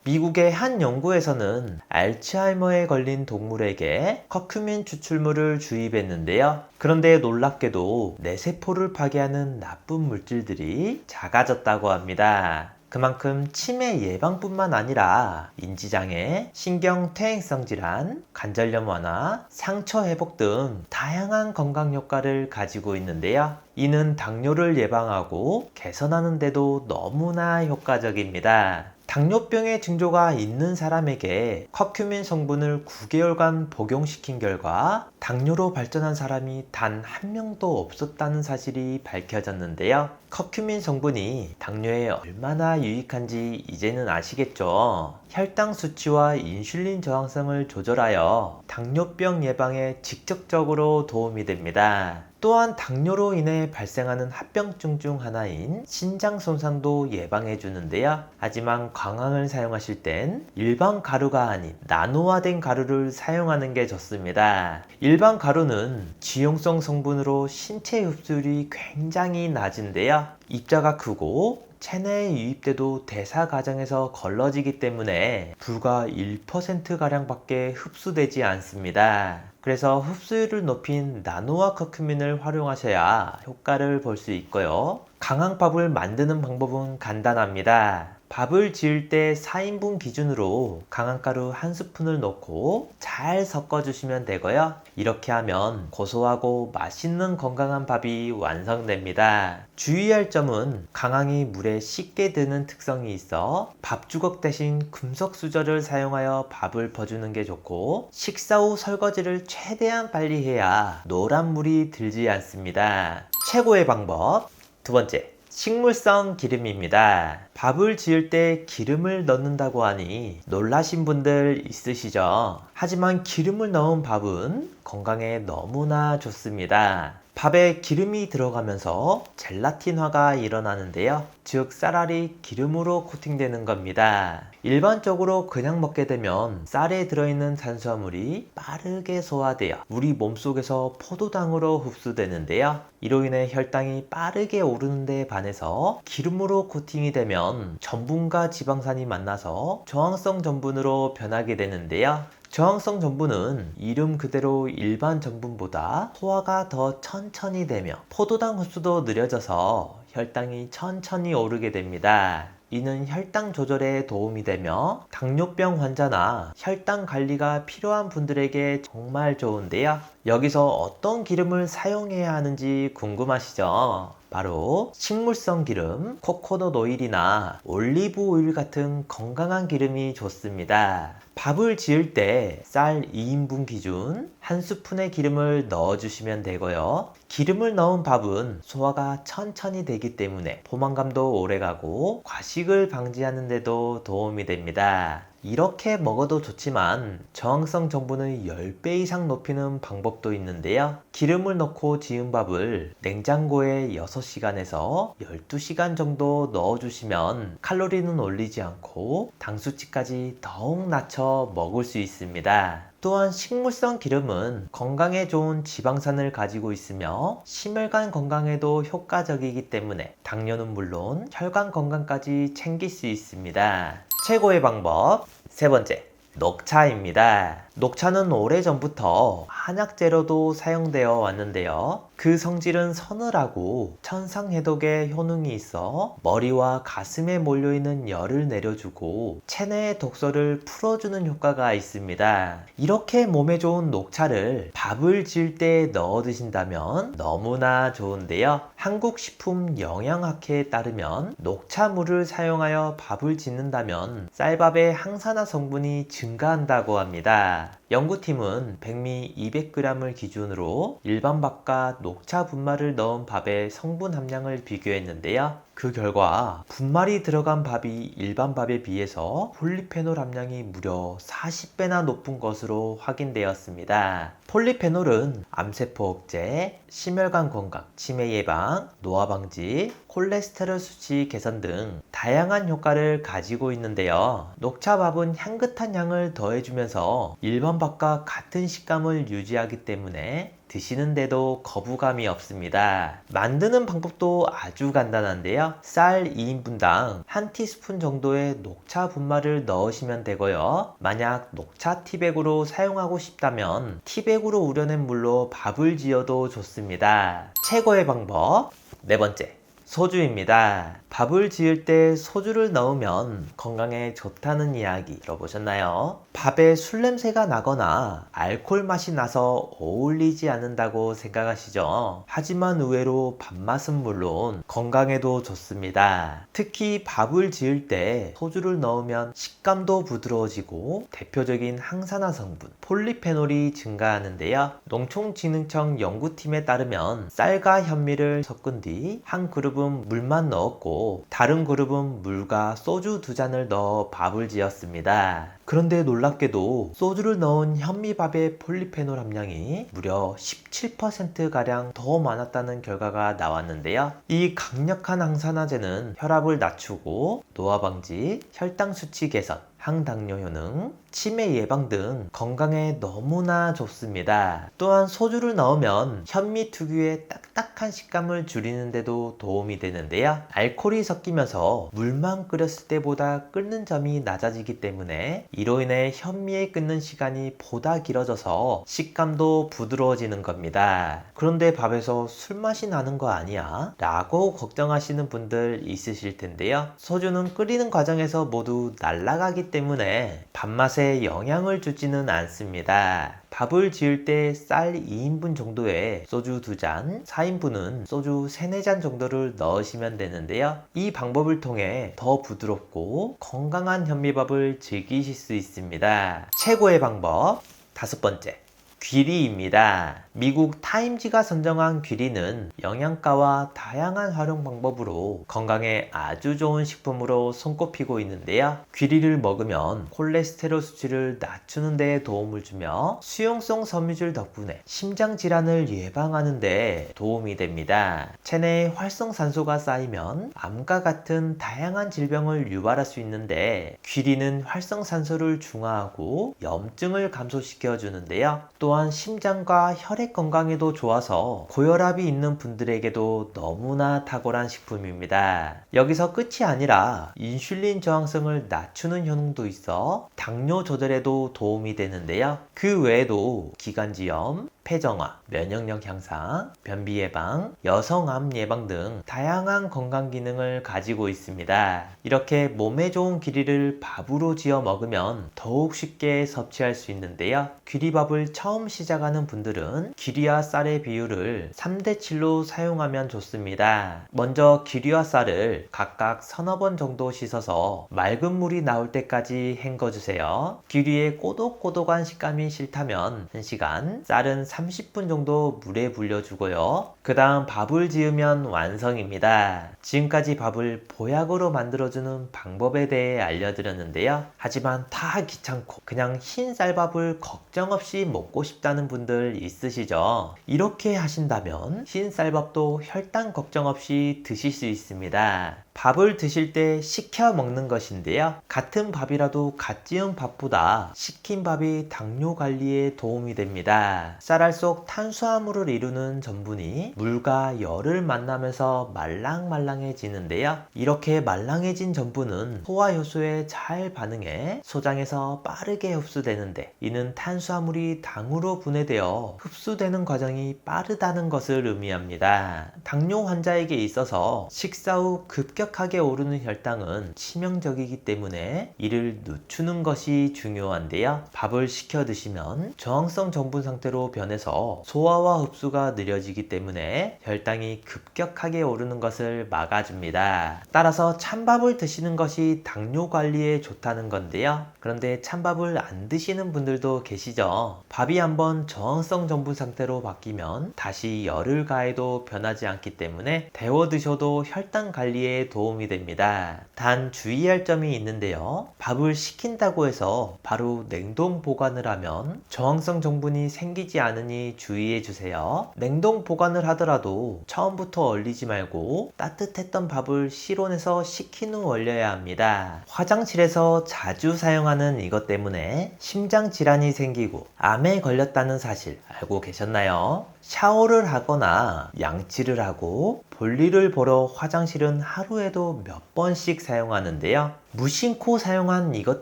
미국의 한 연구에서는 알츠하이머에 걸린 동물에게 커큐민 추출물을 주입했는데요. 그런데 놀랍게도 뇌세포를 파괴하는 나쁜 물질들이 작아졌다고 합니다. 그만큼 치매 예방뿐만 아니라 인지장애, 신경퇴행성 질환, 관절염 완화, 상처 회복 등 다양한 건강 효과를 가지고 있는데요. 이는 당뇨를 예방하고 개선하는 데도 너무나 효과적입니다. 당뇨병의 징조가 있는 사람에게 커큐민 성분을 9개월간 복용시킨 결과 당뇨로 발전한 사람이 단 한 명도 없었다는 사실이 밝혀졌는데요. 커큐민 성분이 당뇨에 얼마나 유익한지 이제는 아시겠죠? 혈당 수치와 인슐린 저항성을 조절하여 당뇨병 예방에 직접적으로 도움이 됩니다. 또한 당뇨로 인해 발생하는 합병증 중 하나인 신장 손상도 예방해 주는데요. 하지만 강황을 사용하실 땐 일반 가루가 아닌 나노화된 가루를 사용하는 게 좋습니다. 일반 가루는 지용성 성분으로 신체 흡수율이 굉장히 낮은데요. 입자가 크고 체내에 유입돼도 대사 과정에서 걸러지기 때문에 불과 1%가량 밖에 흡수되지 않습니다. 그래서 흡수율을 높인 나노화 커큐민을 활용하셔야 효과를 볼 수 있고요. 강황밥을 만드는 방법은 간단합니다. 밥을 지을 때 4인분 기준으로 강황가루 한 스푼을 넣고 잘 섞어주시면 되고요. 이렇게 하면 고소하고 맛있는 건강한 밥이 완성됩니다. 주의할 점은 강황이 물에 쉽게 드는 특성이 있어 밥주걱 대신 금속 수저를 사용하여 밥을 퍼주는 게 좋고 식사 후 설거지를 최대한 빨리 해야 노란 물이 들지 않습니다. 최고의 방법 두 번째, 식물성 기름입니다. 밥을 지을 때 기름을 넣는다고 하니 놀라신 분들 있으시죠? 하지만 기름을 넣은 밥은 건강에 너무나 좋습니다. 밥에 기름이 들어가면서 젤라틴화가 일어나는데요. 즉 쌀알이 기름으로 코팅되는 겁니다. 일반적으로 그냥 먹게 되면 쌀에 들어있는 탄수화물이 빠르게 소화되어 우리 몸속에서 포도당으로 흡수되는데요. 이로 인해 혈당이 빠르게 오르는 데 반해서 기름으로 코팅이 되면 전분과 지방산이 만나서 저항성 전분으로 변하게 되는데요. 저항성 전분은 이름 그대로 일반 전분보다 소화가 더 천천히 되며 포도당 흡수도 느려져서 혈당이 천천히 오르게 됩니다. 이는 혈당 조절에 도움이 되며 당뇨병 환자나 혈당 관리가 필요한 분들에게 정말 좋은데요. 여기서 어떤 기름을 사용해야 하는지 궁금하시죠? 바로 식물성 기름, 코코넛 오일이나 올리브 오일 같은 건강한 기름이 좋습니다. 밥을 지을 때 쌀 2인분 기준 한 스푼의 기름을 넣어주시면 되고요. 기름을 넣은 밥은 소화가 천천히 되기 때문에 포만감도 오래가고 과식을 방지하는 데도 도움이 됩니다. 이렇게 먹어도 좋지만 저항성 성분을 10배 이상 높이는 방법도 있는데요. 기름을 넣고 지은 밥을 냉장고에 6시간에서 12시간 정도 넣어주시면 칼로리는 올리지 않고 당수치까지 더욱 낮춰 먹을 수 있습니다. 또한 식물성 기름은 건강에 좋은 지방산을 가지고 있으며 심혈관 건강에도 효과적이기 때문에 당뇨는 물론 혈관 건강까지 챙길 수 있습니다. 최고의 방법 세 번째, 녹차입니다. 녹차는 오래전부터 한약재로도 사용되어 왔는데요. 그 성질은 서늘하고 천상해독의 효능이 있어 머리와 가슴에 몰려있는 열을 내려주고 체내의 독소를 풀어주는 효과가 있습니다. 이렇게 몸에 좋은 녹차를 밥을 지을 때 넣어 드신다면 너무나 좋은데요. 한국식품영양학회에 따르면 녹차물을 사용하여 밥을 짓는다면 쌀밥의 항산화 성분이 증가한다고 합니다. 연구팀은 백미 200g을 기준으로 일반 밥과 녹차 분말을 넣은 밥의 성분 함량을 비교했는데요. 그 결과 분말이 들어간 밥이 일반 밥에 비해서 폴리페놀 함량이 무려 40배나 높은 것으로 확인되었습니다. 폴리페놀은 암세포 억제, 심혈관 건강, 치매 예방, 노화 방지, 콜레스테롤 수치 개선 등 다양한 효과를 가지고 있는데요. 녹차밥은 향긋한 향을 더해주면서 일반 밥과 같은 식감을 유지하기 때문에 드시는데도 거부감이 없습니다. 만드는 방법도 아주 간단한데요. 쌀 2인분당 1티스푼 정도의 녹차 분말을 넣으시면 되고요. 만약 녹차 티백으로 사용하고 싶다면 티백으로 우려낸 물로 밥을 지어도 좋습니다. 최고의 방법 네 번째, 소주입니다. 밥을 지을 때 소주를 넣으면 건강에 좋다는 이야기 들어보셨나요? 밥에 술 냄새가 나거나 알코올 맛이 나서 어울리지 않는다고 생각하시죠? 하지만 의외로 밥맛은 물론 건강에도 좋습니다. 특히 밥을 지을 때 소주를 넣으면 식감도 부드러워지고 대표적인 항산화 성분 폴리페놀이 증가하는데요. 농촌진흥청 연구팀에 따르면 쌀과 현미를 섞은 뒤 한 그룹은 물만 넣었고 다른 그룹은 물과 소주 2잔을 넣어 밥을 지었습니다. 그런데 놀랍게도 소주를 넣은 현미밥의 폴리페놀 함량이 무려 17%가량 더 많았다는 결과가 나왔는데요. 이 강력한 항산화제는 혈압을 낮추고 노화 방지, 혈당 수치 개선, 항당뇨 효능, 치매 예방 등 건강에 너무나 좋습니다. 또한 소주를 넣으면 현미 특유의 딱딱한 식감을 줄이는데도 도움이 되는데요. 알코올이 섞이면서 물만 끓였을 때보다 끓는 점이 낮아지기 때문에 이로 인해 현미에 끓는 시간이 보다 길어져서 식감도 부드러워지는 겁니다. 그런데 밥에서 술 맛이 나는 거 아니야? 라고 걱정하시는 분들 있으실 텐데요. 소주는 끓이는 과정에서 모두 날아가기 때문에 밥맛에 영향을 주지는 않습니다. 밥을 지을 때 쌀 2인분 정도에 소주 2잔, 4인분은 소주 3, 4잔 정도를 넣으시면 되는데요. 이 방법을 통해 더 부드럽고 건강한 현미밥을 즐기실 수 있습니다. 최고의 방법 다섯 번째, 귀리입니다. 미국 타임지가 선정한 귀리는 영양가와 다양한 활용 방법으로 건강에 아주 좋은 식품으로 손꼽히고 있는데요. 귀리를 먹으면 콜레스테롤 수치를 낮추는 데 도움을 주며 수용성 섬유질 덕분에 심장 질환을 예방하는 데 도움이 됩니다. 체내에 활성산소가 쌓이면 암과 같은 다양한 질병을 유발할 수 있는데 귀리는 활성산소를 중화하고 염증을 감소시켜 주는데요. 또한 심장과 혈액 건강에도 좋아서 고혈압이 있는 분들에게도 너무나 탁월한 식품입니다. 여기서 끝이 아니라 인슐린 저항성을 낮추는 효능도 있어 당뇨 조절에도 도움이 되는데요. 그 외에도 기관지염, 폐정화, 면역력 향상, 변비 예방, 여성암 예방 등 다양한 건강 기능을 가지고 있습니다. 이렇게 몸에 좋은 귀리를 밥으로 지어 먹으면 더욱 쉽게 섭취할 수 있는데요. 귀리밥을 처음 시작하는 분들은 귀리와 쌀의 비율을 3대7로 사용하면 좋습니다. 먼저 귀리와 쌀을 각각 서너 번 정도 씻어서 맑은 물이 나올 때까지 헹궈주세요. 귀리의 꼬독꼬독한 식감이 싫다면 1시간, 쌀은 30분 정도 물에 불려주고요. 그 다음 밥을 지으면 완성입니다. 지금까지 밥을 보약으로 만들어주는 방법에 대해 알려드렸는데요. 하지만 다 귀찮고 그냥 흰 쌀밥을 걱정 없이 먹고 싶다는 분들 있으시죠? 이렇게 하신다면 흰 쌀밥도 혈당 걱정 없이 드실 수 있습니다. 밥을 드실 때 식혀 먹는 것인데요. 같은 밥이라도 갓 지은 밥보다 식힌 밥이 당뇨 관리에 도움이 됩니다. 쌀알 속 탄수화물을 이루는 전분이 물과 열을 만나면서 말랑말랑해지는데요. 이렇게 말랑해진 전분은 소화 효소에 잘 반응해 소장에서 빠르게 흡수되는데, 이는 탄수화물이 당으로 분해되어 흡수되는 과정이 빠르다는 것을 의미합니다. 당뇨 환자에게 있어서 식사 후 급격하게 오르는 혈당은 치명적이기 때문에 이를 늦추는 것이 중요한데요. 밥을 식혀 드시면 저항성 전분 상태로 변해서 소화와 흡수가 느려지기 때문에 혈당이 급격하게 오르는 것을 막아줍니다. 따라서 찬밥을 드시는 것이 당뇨 관리에 좋다는 건데요. 그런데 찬밥을 안 드시는 분들도 계시죠. 밥이 한번 저항성 전분 상태로 바뀌면 다시 열을 가해도 변하지 않기 때문에 데워 드셔도 혈당 관리에 도움이 됩니다. 단 주의할 점이 있는데요. 밥을 식힌다고 해서 바로 냉동 보관을 하면 저항성 전분이 생기지 않으니 주의해 주세요. 냉동 보관을 하더라도 처음부터 얼리지 말고 따뜻했던 밥을 실온에서 식힌 후 얼려야 합니다. 화장실에서 자주 사용하는 이것 때문에 심장 질환이 생기고 암에 걸렸다는 사실 알고 계셨나요? 샤워를 하거나 양치를 하고 볼일을 보러 화장실은 하루에도 몇 번씩 사용하는데요. 무심코 사용한 이것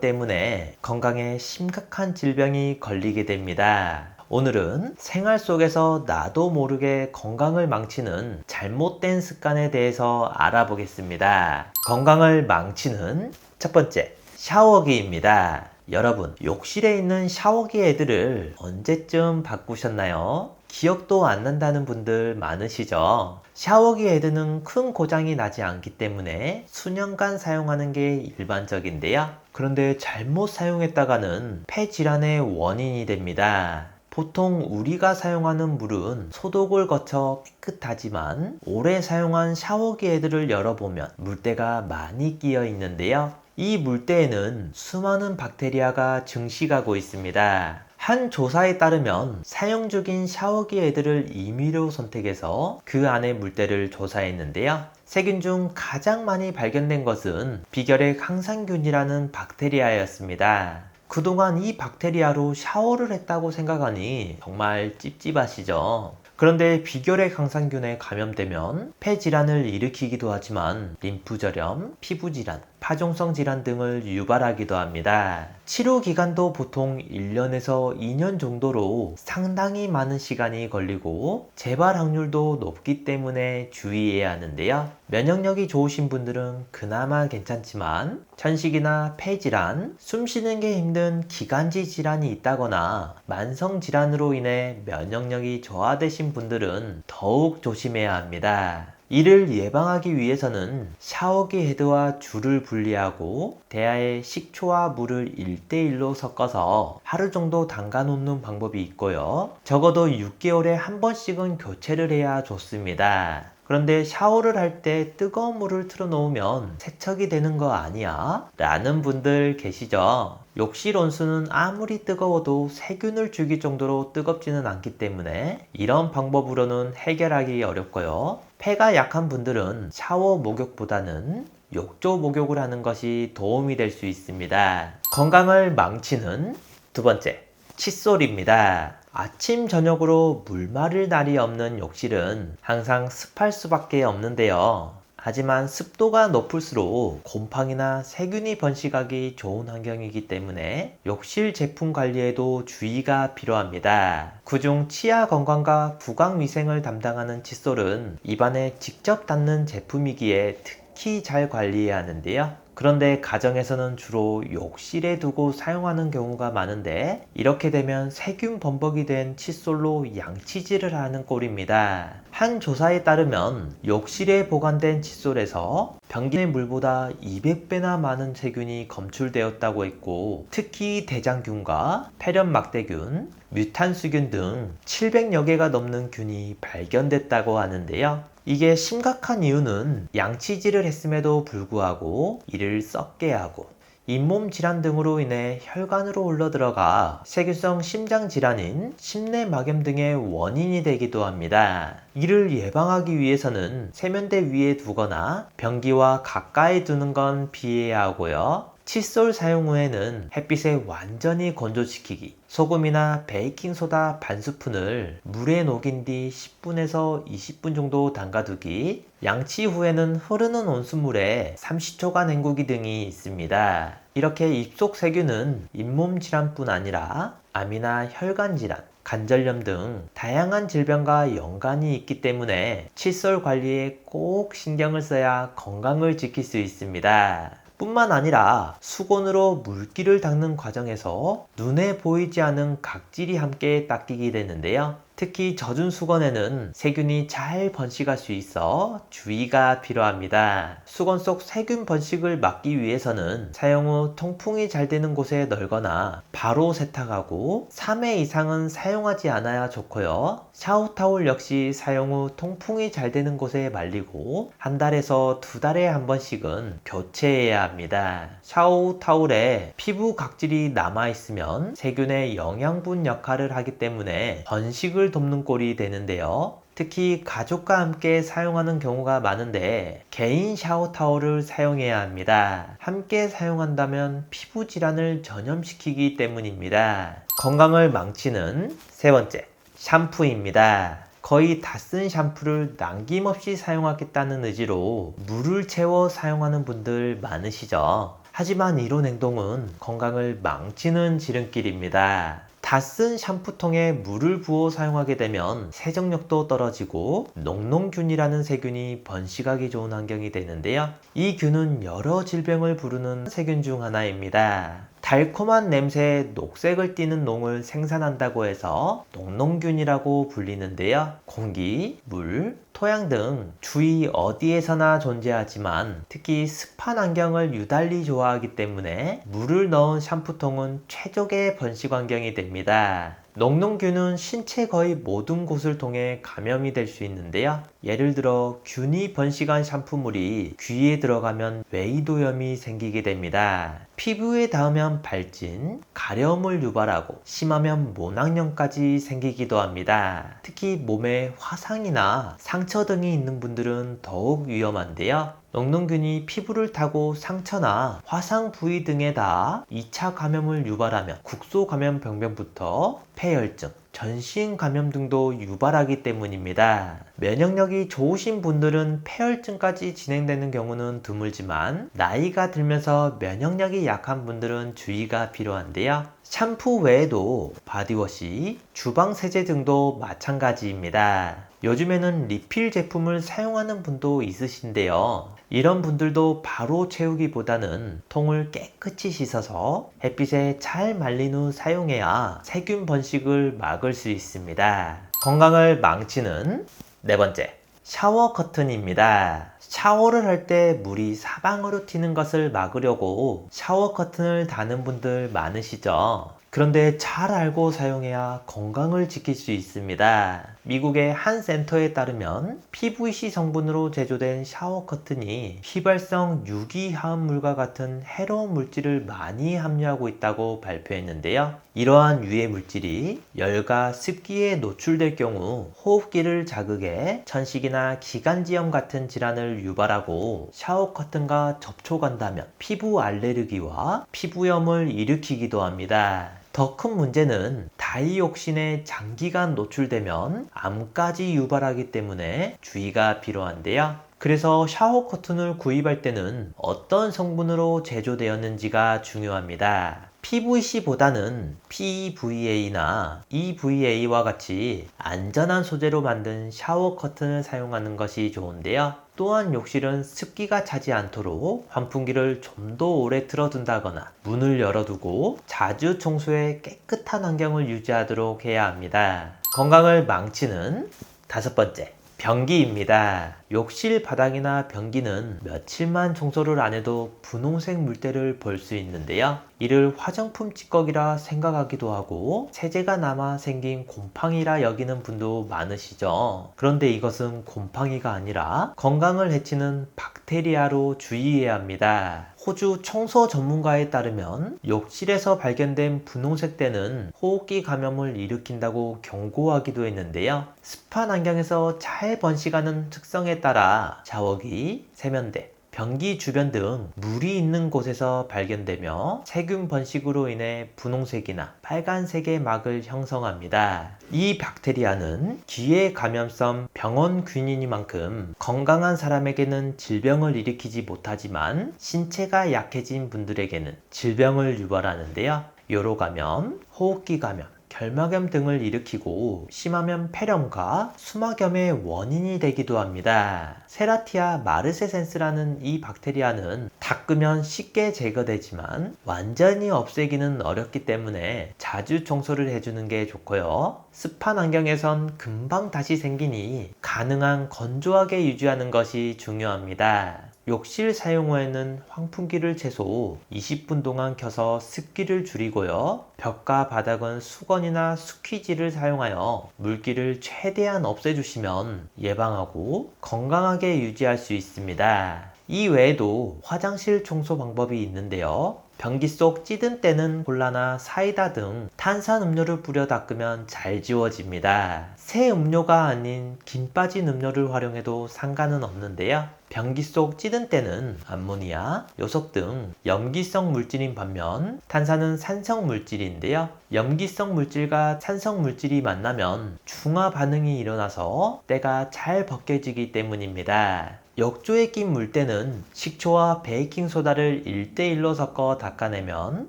때문에 건강에 심각한 질병이 걸리게 됩니다. 오늘은 생활 속에서 나도 모르게 건강을 망치는 잘못된 습관에 대해서 알아보겠습니다. 건강을 망치는 첫 번째, 샤워기입니다. 여러분, 욕실에 있는 샤워기 헤드를 언제쯤 바꾸셨나요? 기억도 안 난다는 분들 많으시죠? 샤워기 헤드는 큰 고장이 나지 않기 때문에 수년간 사용하는 게 일반적인데요. 그런데 잘못 사용했다가는 폐 질환의 원인이 됩니다. 보통 우리가 사용하는 물은 소독을 거쳐 깨끗하지만 오래 사용한 샤워기 헤드를 열어보면 물때가 많이 끼어 있는데요. 이 물때에는 수많은 박테리아가 증식하고 있습니다. 한 조사에 따르면 사용 중인 샤워기 헤드를 임의로 선택해서 그 안의 물때를 조사했는데요. 세균 중 가장 많이 발견된 것은 비결핵 항산균이라는 박테리아였습니다. 그동안 이 박테리아로 샤워를 했다고 생각하니 정말 찝찝하시죠? 그런데 비결핵 항산균에 감염되면 폐 질환을 일으키기도 하지만 림프절염, 피부질환, 파종성 질환 등을 유발하기도 합니다. 치료 기간도 보통 1년에서 2년 정도로 상당히 많은 시간이 걸리고 재발 확률도 높기 때문에 주의해야 하는데요. 면역력이 좋으신 분들은 그나마 괜찮지만 천식이나 폐질환, 숨쉬는 게 힘든 기관지 질환이 있다거나 만성 질환으로 인해 면역력이 저하되신 분들은 더욱 조심해야 합니다. 이를 예방하기 위해서는 샤워기 헤드와 줄을 분리하고 대야에 식초와 물을 1대1로 섞어서 하루 정도 담가 놓는 방법이 있고요. 적어도 6개월에 한 번씩은 교체를 해야 좋습니다. 그런데 샤워를 할 때 뜨거운 물을 틀어 놓으면 세척이 되는 거 아니야? 라는 분들 계시죠? 욕실 온수는 아무리 뜨거워도 세균을 죽일 정도로 뜨겁지는 않기 때문에 이런 방법으로는 해결하기 어렵고요. 폐가 약한 분들은 샤워 목욕보다는 욕조 목욕을 하는 것이 도움이 될 수 있습니다. 건강을 망치는 두 번째, 칫솔입니다. 아침 저녁으로 물 마를 날이 없는 욕실은 항상 습할 수밖에 없는데요. 하지만 습도가 높을수록 곰팡이나 세균이 번식하기 좋은 환경이기 때문에 욕실 제품 관리에도 주의가 필요합니다. 그중 치아 건강과 부강 위생을 담당하는 칫솔은 입안에 직접 닿는 제품이기에 특히 잘 관리해야 하는데요. 그런데 가정에서는 주로 욕실에 두고 사용하는 경우가 많은데 이렇게 되면 세균 범벅이 된 칫솔로 양치질을 하는 꼴입니다. 한 조사에 따르면 욕실에 보관된 칫솔에서 변기의 물보다 200배나 많은 세균이 검출되었다고 했고, 특히 대장균과 폐렴막대균, 뮤탄수균 등 700여 개가 넘는 균이 발견됐다고 하는데요. 이게 심각한 이유는 양치질을 했음에도 불구하고 이를 썩게 하고 잇몸 질환 등으로 인해 혈관으로 흘러들어가 세균성 심장 질환인 심내막염 등의 원인이 되기도 합니다. 이를 예방하기 위해서는 세면대 위에 두거나 변기와 가까이 두는 건 피해야 하고요. 칫솔 사용 후에는 햇빛에 완전히 건조시키기, 소금이나 베이킹소다 반 스푼을 물에 녹인 뒤 10분에서 20분 정도 담가두기, 양치 후에는 흐르는 온수물에 30초간 헹구기 등이 있습니다. 이렇게 입속 세균은 잇몸 질환뿐 아니라 암이나 혈관 질환, 관절염 등 다양한 질병과 연관이 있기 때문에 칫솔 관리에 꼭 신경을 써야 건강을 지킬 수 있습니다. 뿐만 아니라 수건으로 물기를 닦는 과정에서 눈에 보이지 않은 각질이 함께 닦이게 되는데요. 특히 젖은 수건에는 세균이 잘 번식할 수 있어 주의가 필요합니다. 수건 속 세균 번식을 막기 위해서는 사용 후 통풍이 잘 되는 곳에 널거나 바로 세탁하고 3회 이상은 사용하지 않아야 좋고요. 샤워타올 역시 사용 후 통풍이 잘 되는 곳에 말리고 한 달에서 두 달에 한 번씩은 교체해야 합니다. 샤워 타올에 피부 각질이 남아있으면 세균의 영양분 역할을 하기 때문에 번식을 돕는 꼴이 되는데요. 특히 가족과 함께 사용하는 경우가 많은데 개인 샤워 타월을 사용해야 합니다. 함께 사용한다면 피부 질환을 전염시키기 때문입니다. 건강을 망치는 세 번째, 샴푸입니다. 거의 다 쓴 샴푸를 남김없이 사용하겠다는 의지로 물을 채워 사용하는 분들 많으시죠? 하지만 이런 행동은 건강을 망치는 지름길입니다. 다 쓴 샴푸통에 물을 부어 사용하게 되면 세정력도 떨어지고 녹농균이라는 세균이 번식하기 좋은 환경이 되는데요. 이 균은 여러 질병을 부르는 세균 중 하나입니다. 달콤한 냄새에 녹색을 띠는 농을 생산한다고 해서 녹농균이라고 불리는데요. 공기, 물, 토양 등 주위 어디에서나 존재하지만 특히 습한 환경을 유달리 좋아하기 때문에 물을 넣은 샴푸통은 최적의 번식 환경이 됩니다. 녹농균은 신체 거의 모든 곳을 통해 감염이 될 수 있는데요. 예를 들어 균이 번식한 샴푸물이 귀에 들어가면 외이도염이 생기게 됩니다. 피부에 닿으면 발진, 가려움을 유발하고 심하면 모낭염까지 생기기도 합니다. 특히 몸에 화상이나 상처 등이 있는 분들은 더욱 위험한데요. 녹농균이 피부를 타고 상처나 화상 부위 등에 닿아 2차 감염을 유발하면 국소 감염 병변부터 폐혈증, 전신 감염 등도 유발하기 때문입니다. 면역력이 좋으신 분들은 폐혈증까지 진행되는 경우는 드물지만 나이가 들면서 면역력이 약한 분들은 주의가 필요한데요. 샴푸 외에도 바디워시, 주방 세제 등도 마찬가지입니다. 요즘에는 리필 제품을 사용하는 분도 있으신데요. 이런 분들도 바로 채우기보다는 통을 깨끗이 씻어서 햇빛에 잘 말린 후 사용해야 세균 번식을 막을 수 있습니다. 건강을 망치는 네 번째, 샤워 커튼입니다. 샤워를 할 때 물이 사방으로 튀는 것을 막으려고 샤워 커튼을 다는 분들 많으시죠? 그런데 잘 알고 사용해야 건강을 지킬 수 있습니다. 미국의 한 센터에 따르면 PVC 성분으로 제조된 샤워 커튼이 휘발성 유기화합물과 같은 해로운 물질을 많이 함유하고 있다고 발표했는데요. 이러한 유해 물질이 열과 습기에 노출될 경우 호흡기를 자극해 천식이나 기관지염 같은 질환을 유발하고 샤워 커튼과 접촉한다면 피부 알레르기와 피부염을 일으키기도 합니다. 더 큰 문제는 다이옥신에 장기간 노출되면 암까지 유발하기 때문에 주의가 필요한데요. 그래서 샤워 커튼을 구입할 때는 어떤 성분으로 제조되었는지가 중요합니다. PVC보다는 PVA나 EVA와 같이 안전한 소재로 만든 샤워 커튼을 사용하는 것이 좋은데요. 또한 욕실은 습기가 차지 않도록 환풍기를 좀 더 오래 틀어둔다거나 문을 열어두고 자주 청소해 깨끗한 환경을 유지하도록 해야 합니다. 건강을 망치는 5번째, 변기입니다. 욕실 바닥이나 변기는 며칠만 청소를 안 해도 분홍색 물때를 볼 수 있는데요. 이를 화장품 찌꺼기라 생각하기도 하고 세제가 남아 생긴 곰팡이라 여기는 분도 많으시죠. 그런데 이것은 곰팡이가 아니라 건강을 해치는 박테리아로 주의해야 합니다. 호주 청소 전문가에 따르면 욕실에서 발견된 분홍색 때는 호흡기 감염을 일으킨다고 경고하기도 했는데요. 습한 환경에서 잘 번식하는 특성에 따라 샤워기, 세면대, 변기 주변 등 물이 있는 곳에서 발견되며 세균 번식으로 인해 분홍색이나 빨간색의 막을 형성합니다. 이 박테리아는 기회 감염성 병원균이니만큼 건강한 사람에게는 질병을 일으키지 못하지만 신체가 약해진 분들에게는 질병을 유발하는데요. 요로 감염, 호흡기 감염, 결막염 등을 일으키고 심하면 폐렴과 수막염의 원인이 되기도 합니다. 세라티아 마르세센스라는 이 박테리아는 닦으면 쉽게 제거되지만 완전히 없애기는 어렵기 때문에 자주 청소를 해주는 게 좋고요. 습한 환경에선 금방 다시 생기니 가능한 건조하게 유지하는 것이 중요합니다. 욕실 사용 후에는 환풍기를 최소 20분 동안 켜서 습기를 줄이고요. 벽과 바닥은 수건이나 스퀴지를 사용하여 물기를 최대한 없애주시면 예방하고 건강하게 유지할 수 있습니다. 이 외에도 화장실 청소 방법이 있는데요. 변기 속 찌든 때는 콜라나 사이다 등 탄산음료를 뿌려 닦으면 잘 지워집니다. 새 음료가 아닌 김 빠진 음료를 활용해도 상관은 없는데요. 변기 속 찌든 때는 암모니아, 요석 등 염기성 물질인 반면 탄산은 산성 물질인데요. 염기성 물질과 산성 물질이 만나면 중화 반응이 일어나서 때가 잘 벗겨지기 때문입니다. 욕조에 낀 물때는 식초와 베이킹소다를 1대1로 섞어 닦아내면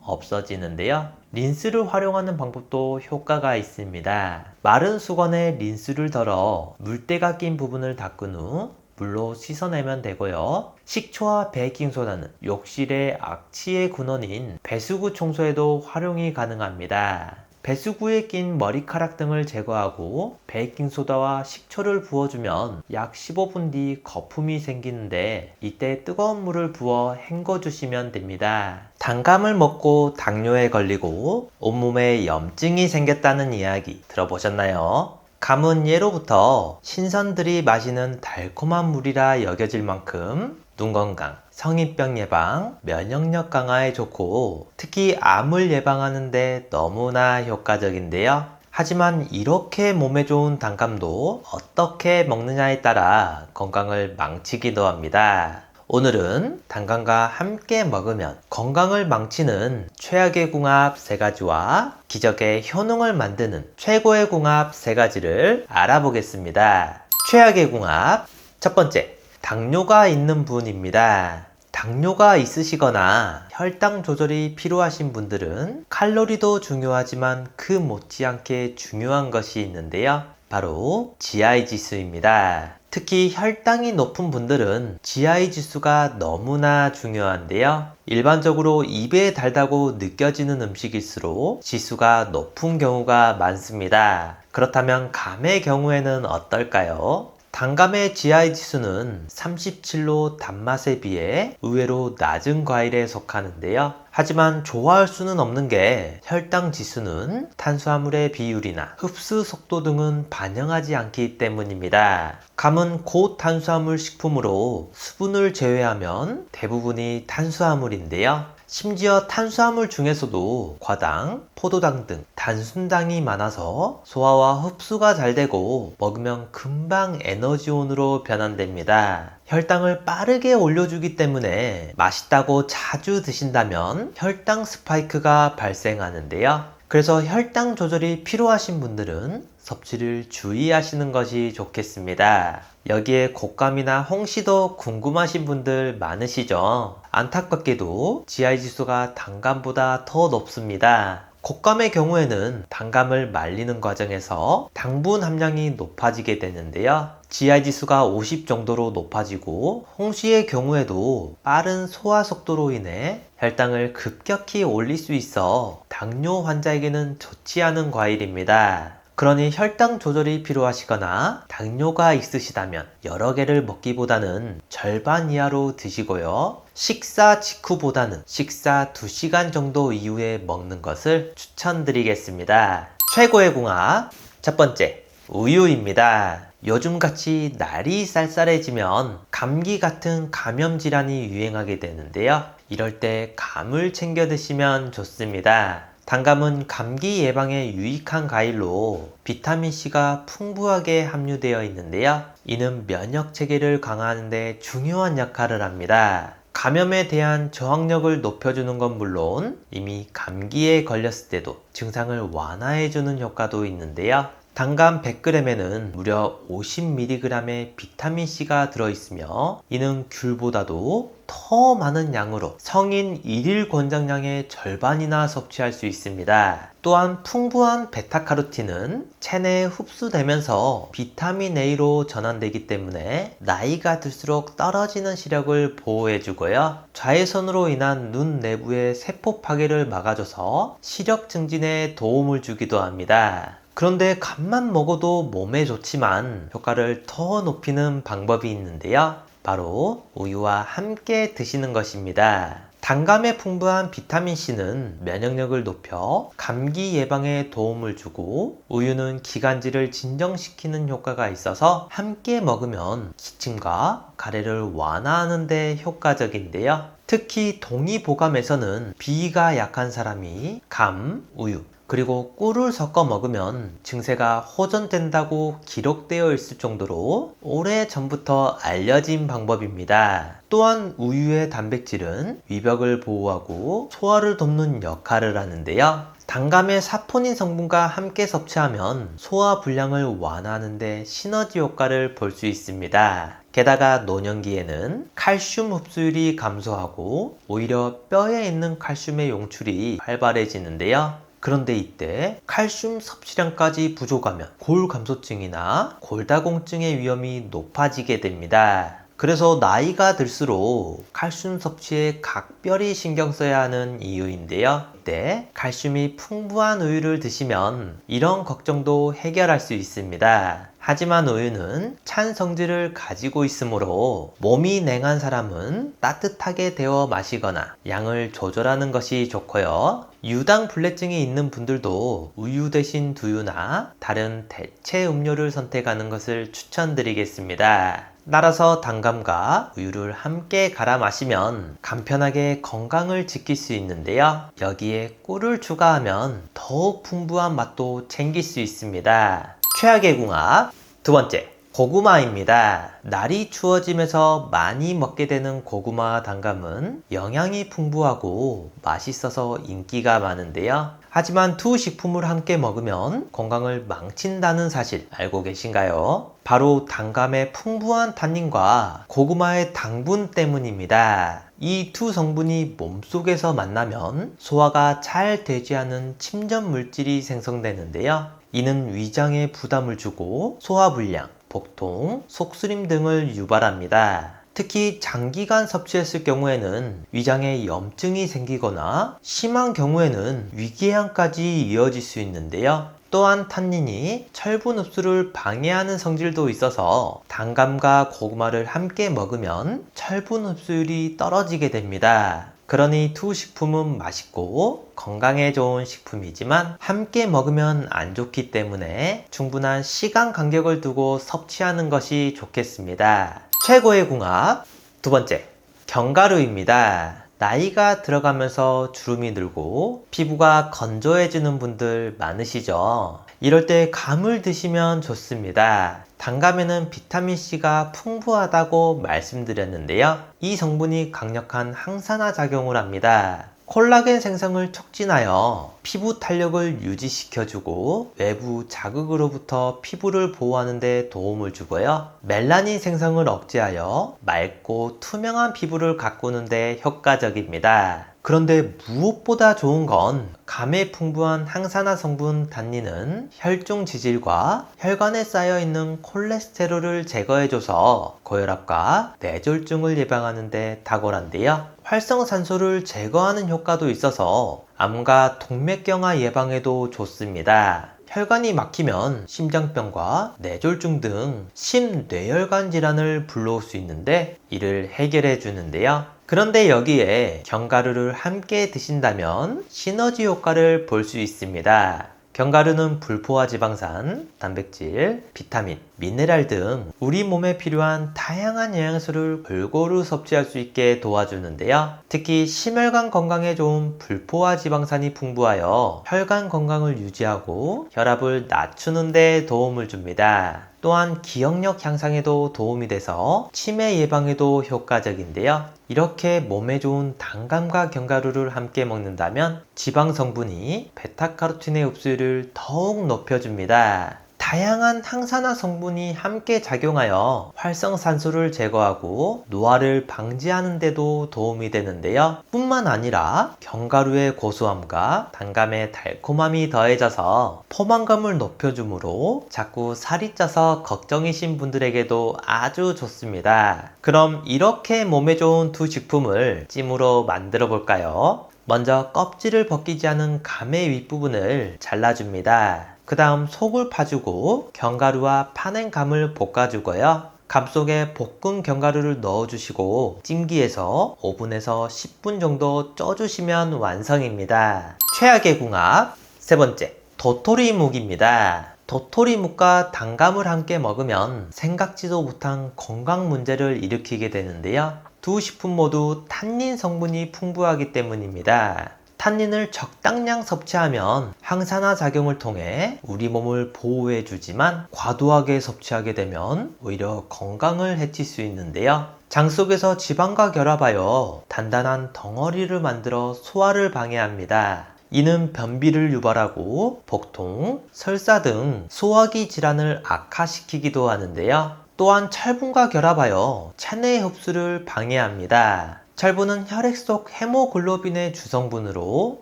없어지는데요. 린스를 활용하는 방법도 효과가 있습니다. 마른 수건에 린스를 덜어 물때가 낀 부분을 닦은 후 물로 씻어내면 되고요. 식초와 베이킹소다는 욕실의 악취의 근원인 배수구 청소에도 활용이 가능합니다. 배수구에 낀 머리카락 등을 제거하고 베이킹소다와 식초를 부어주면 약 15분 뒤 거품이 생기는데 이때 뜨거운 물을 부어 헹궈주시면 됩니다. 단감을 먹고 당뇨에 걸리고 온몸에 염증이 생겼다는 이야기 들어보셨나요? 감은 예로부터 신선들이 마시는 달콤한 물이라 여겨질 만큼 눈 건강, 성인병 예방, 면역력 강화에 좋고 특히 암을 예방하는 데 너무나 효과적인데요. 하지만 이렇게 몸에 좋은 단감도 어떻게 먹느냐에 따라 건강을 망치기도 합니다. 오늘은 단감과 함께 먹으면 건강을 망치는 최악의 궁합 3가지와 기적의 효능을 만드는 최고의 궁합 3가지를 알아보겠습니다. 최악의 궁합, 첫 번째, 당뇨가 있는 분입니다. 당뇨가 있으시거나 혈당 조절이 필요하신 분들은 칼로리도 중요하지만 그 못지않게 중요한 것이 있는데요. 바로 GI 지수입니다. 특히 혈당이 높은 분들은 GI 지수가 너무나 중요한데요. 일반적으로 입에 달다고 느껴지는 음식일수록 지수가 높은 경우가 많습니다. 그렇다면 감의 경우에는 어떨까요? 단감의 GI 지수는 37로 단맛에 비해 의외로 낮은 과일에 속하는데요. 하지만 좋아할 수는 없는 게 혈당 지수는 탄수화물의 비율이나 흡수 속도 등은 반영하지 않기 때문입니다. 감은 고탄수화물 식품으로 수분을 제외하면 대부분이 탄수화물인데요. 심지어 탄수화물 중에서도 과당, 포도당 등 단순당이 많아서 소화와 흡수가 잘 되고 먹으면 금방 에너지원으로 변환됩니다. 혈당을 빠르게 올려주기 때문에 맛있다고 자주 드신다면 혈당 스파이크가 발생하는데요. 그래서 혈당 조절이 필요하신 분들은 섭취를 주의하시는 것이 좋겠습니다. 여기에 곶감이나 홍시도 궁금하신 분들 많으시죠? 안타깝게도 GI 지수가 단감보다 더 높습니다. 곶감의 경우에는 단감을 말리는 과정에서 당분 함량이 높아지게 되는데요. GI 지수가 50 정도로 높아지고, 홍시의 경우에도 빠른 소화 속도로 인해 혈당을 급격히 올릴 수 있어 당뇨 환자에게는 좋지 않은 과일입니다. 그러니 혈당 조절이 필요하시거나 당뇨가 있으시다면 여러 개를 먹기보다는 절반 이하로 드시고요. 식사 직후보다는 식사 2시간 정도 이후에 먹는 것을 추천드리겠습니다. 최고의 궁합 첫 번째, 우유입니다. 요즘같이 날이 쌀쌀해지면 감기 같은 감염 질환이 유행하게 되는데요. 이럴 때 감을 챙겨 드시면 좋습니다. 단감은 감기 예방에 유익한 과일로 비타민C가 풍부하게 함유되어 있는데요. 이는 면역 체계를 강화하는 데 중요한 역할을 합니다. 감염에 대한 저항력을 높여주는 건 물론 이미 감기에 걸렸을 때도 증상을 완화해주는 효과도 있는데요. 단감 100g에는 무려 50mg의 비타민C가 들어있으며 이는 귤보다도 더 많은 양으로 성인 1일 권장량의 절반이나 섭취할 수 있습니다. 또한 풍부한 베타카로틴은 체내에 흡수되면서 비타민 A로 전환되기 때문에 나이가 들수록 떨어지는 시력을 보호해주고요. 자외선으로 인한 눈 내부의 세포 파괴를 막아줘서 시력 증진에 도움을 주기도 합니다. 그런데 간만 먹어도 몸에 좋지만 효과를 더 높이는 방법이 있는데요. 바로 우유와 함께 드시는 것입니다. 단감에 풍부한 비타민C는 면역력을 높여 감기 예방에 도움을 주고, 우유는 기관지를 진정시키는 효과가 있어서 함께 먹으면 기침과 가래를 완화하는 데 효과적인데요. 특히 동의보감에서는 비위가 약한 사람이 감, 우유, 그리고 꿀을 섞어 먹으면 증세가 호전된다고 기록되어 있을 정도로 오래전부터 알려진 방법입니다. 또한 우유의 단백질은 위벽을 보호하고 소화를 돕는 역할을 하는데요. 단감의 사포닌 성분과 함께 섭취하면 소화 불량을 완화하는 데 시너지 효과를 볼 수 있습니다. 게다가 노년기에는 칼슘 흡수율이 감소하고 오히려 뼈에 있는 칼슘의 용출이 활발해지는데요. 그런데 이때 칼슘 섭취량까지 부족하면 골감소증이나 골다공증의 위험이 높아지게 됩니다. 그래서 나이가 들수록 칼슘 섭취에 각별히 신경 써야 하는 이유인데요. 이때 칼슘이 풍부한 우유를 드시면 이런 걱정도 해결할 수 있습니다. 하지만 우유는 찬 성질을 가지고 있으므로 몸이 냉한 사람은 따뜻하게 데워 마시거나 양을 조절하는 것이 좋고요. 유당 불내증이 있는 분들도 우유 대신 두유나 다른 대체 음료를 선택하는 것을 추천드리겠습니다. 따라서 단감과 우유를 함께 갈아 마시면 간편하게 건강을 지킬 수 있는데요. 여기에 꿀을 추가하면 더욱 풍부한 맛도 챙길 수 있습니다. 최악의 궁합 두 번째, 고구마입니다. 날이 추워지면서 많이 먹게 되는 고구마 단감은 영양이 풍부하고 맛있어서 인기가 많은데요. 하지만 두 식품을 함께 먹으면 건강을 망친다는 사실 알고 계신가요? 바로 단감의 풍부한 탄닌과 고구마의 당분 때문입니다. 이 두 성분이 몸속에서 만나면 소화가 잘 되지 않은 침전 물질이 생성되는데요. 이는 위장에 부담을 주고 소화불량, 복통, 속쓰림 등을 유발합니다. 특히 장기간 섭취했을 경우에는 위장에 염증이 생기거나 심한 경우에는 위궤양까지 이어질 수 있는데요. 또한 탄닌이 철분 흡수를 방해하는 성질도 있어서 단감과 고구마를 함께 먹으면 철분 흡수율이 떨어지게 됩니다. 그러니 두 식품은 맛있고 건강에 좋은 식품이지만 함께 먹으면 안 좋기 때문에 충분한 시간 간격을 두고 섭취하는 것이 좋겠습니다. 최고의 궁합 두 번째, 견과류입니다. 나이가 들어가면서 주름이 늘고 피부가 건조해지는 분들 많으시죠? 이럴 때 감을 드시면 좋습니다. 단감에는 비타민C가 풍부하다고 말씀드렸는데요. 이 성분이 강력한 항산화 작용을 합니다. 콜라겐 생성을 촉진하여 피부 탄력을 유지시켜주고 외부 자극으로부터 피부를 보호하는 데 도움을 주고요. 멜라닌 생성을 억제하여 맑고 투명한 피부를 가꾸는 데 효과적입니다. 그런데 무엇보다 좋은 건 감에 풍부한 항산화 성분 탄닌은 혈중 지질과 혈관에 쌓여있는 콜레스테롤을 제거해줘서 고혈압과 뇌졸중을 예방하는 데 탁월한데요. 활성산소를 제거하는 효과도 있어서 암과 동맥경화 예방에도 좋습니다. 혈관이 막히면 심장병과 뇌졸중 등 심뇌혈관 질환을 불러올 수 있는데 이를 해결해 주는데요. 그런데 여기에 견과류를 함께 드신다면 시너지 효과를 볼 수 있습니다. 견과류는 불포화 지방산, 단백질, 비타민, 미네랄 등 우리 몸에 필요한 다양한 영양소를 골고루 섭취할 수 있게 도와주는데요. 특히 심혈관 건강에 좋은 불포화 지방산이 풍부하여 혈관 건강을 유지하고 혈압을 낮추는 데 도움을 줍니다. 또한 기억력 향상에도 도움이 돼서 치매 예방에도 효과적인데요. 이렇게 몸에 좋은 단감과 견과류를 함께 먹는다면 지방 성분이 베타카로틴의 흡수율을 더욱 높여줍니다. 다양한 항산화 성분이 함께 작용하여 활성산소를 제거하고 노화를 방지하는 데도 도움이 되는데요. 뿐만 아니라 견과류의 고소함과 단감의 달콤함이 더해져서 포만감을 높여주므로 자꾸 살이 쪄서 걱정이신 분들에게도 아주 좋습니다. 그럼 이렇게 몸에 좋은 두 식품을 찜으로 만들어 볼까요? 먼저 껍질을 벗기지 않은 감의 윗부분을 잘라줍니다. 그 다음 속을 파주고 견과류와 파낸 감을 볶아주고요. 감 속에 볶은 견과류를 넣어주시고 찜기에서 5분에서 10분 정도 쪄주시면 완성입니다. 최악의 궁합 세 번째, 도토리묵입니다. 도토리묵과 단감을 함께 먹으면 생각지도 못한 건강 문제를 일으키게 되는데요. 두 식품 모두 탄닌 성분이 풍부하기 때문입니다. 탄닌을 적당량 섭취하면 항산화 작용을 통해 우리 몸을 보호해 주지만 과도하게 섭취하게 되면 오히려 건강을 해칠 수 있는데요. 장 속에서 지방과 결합하여 단단한 덩어리를 만들어 소화를 방해합니다. 이는 변비를 유발하고 복통, 설사 등 소화기 질환을 악화시키기도 하는데요. 또한 철분과 결합하여 체내 흡수를 방해합니다. 철분은 혈액 속 헤모글로빈의 주성분으로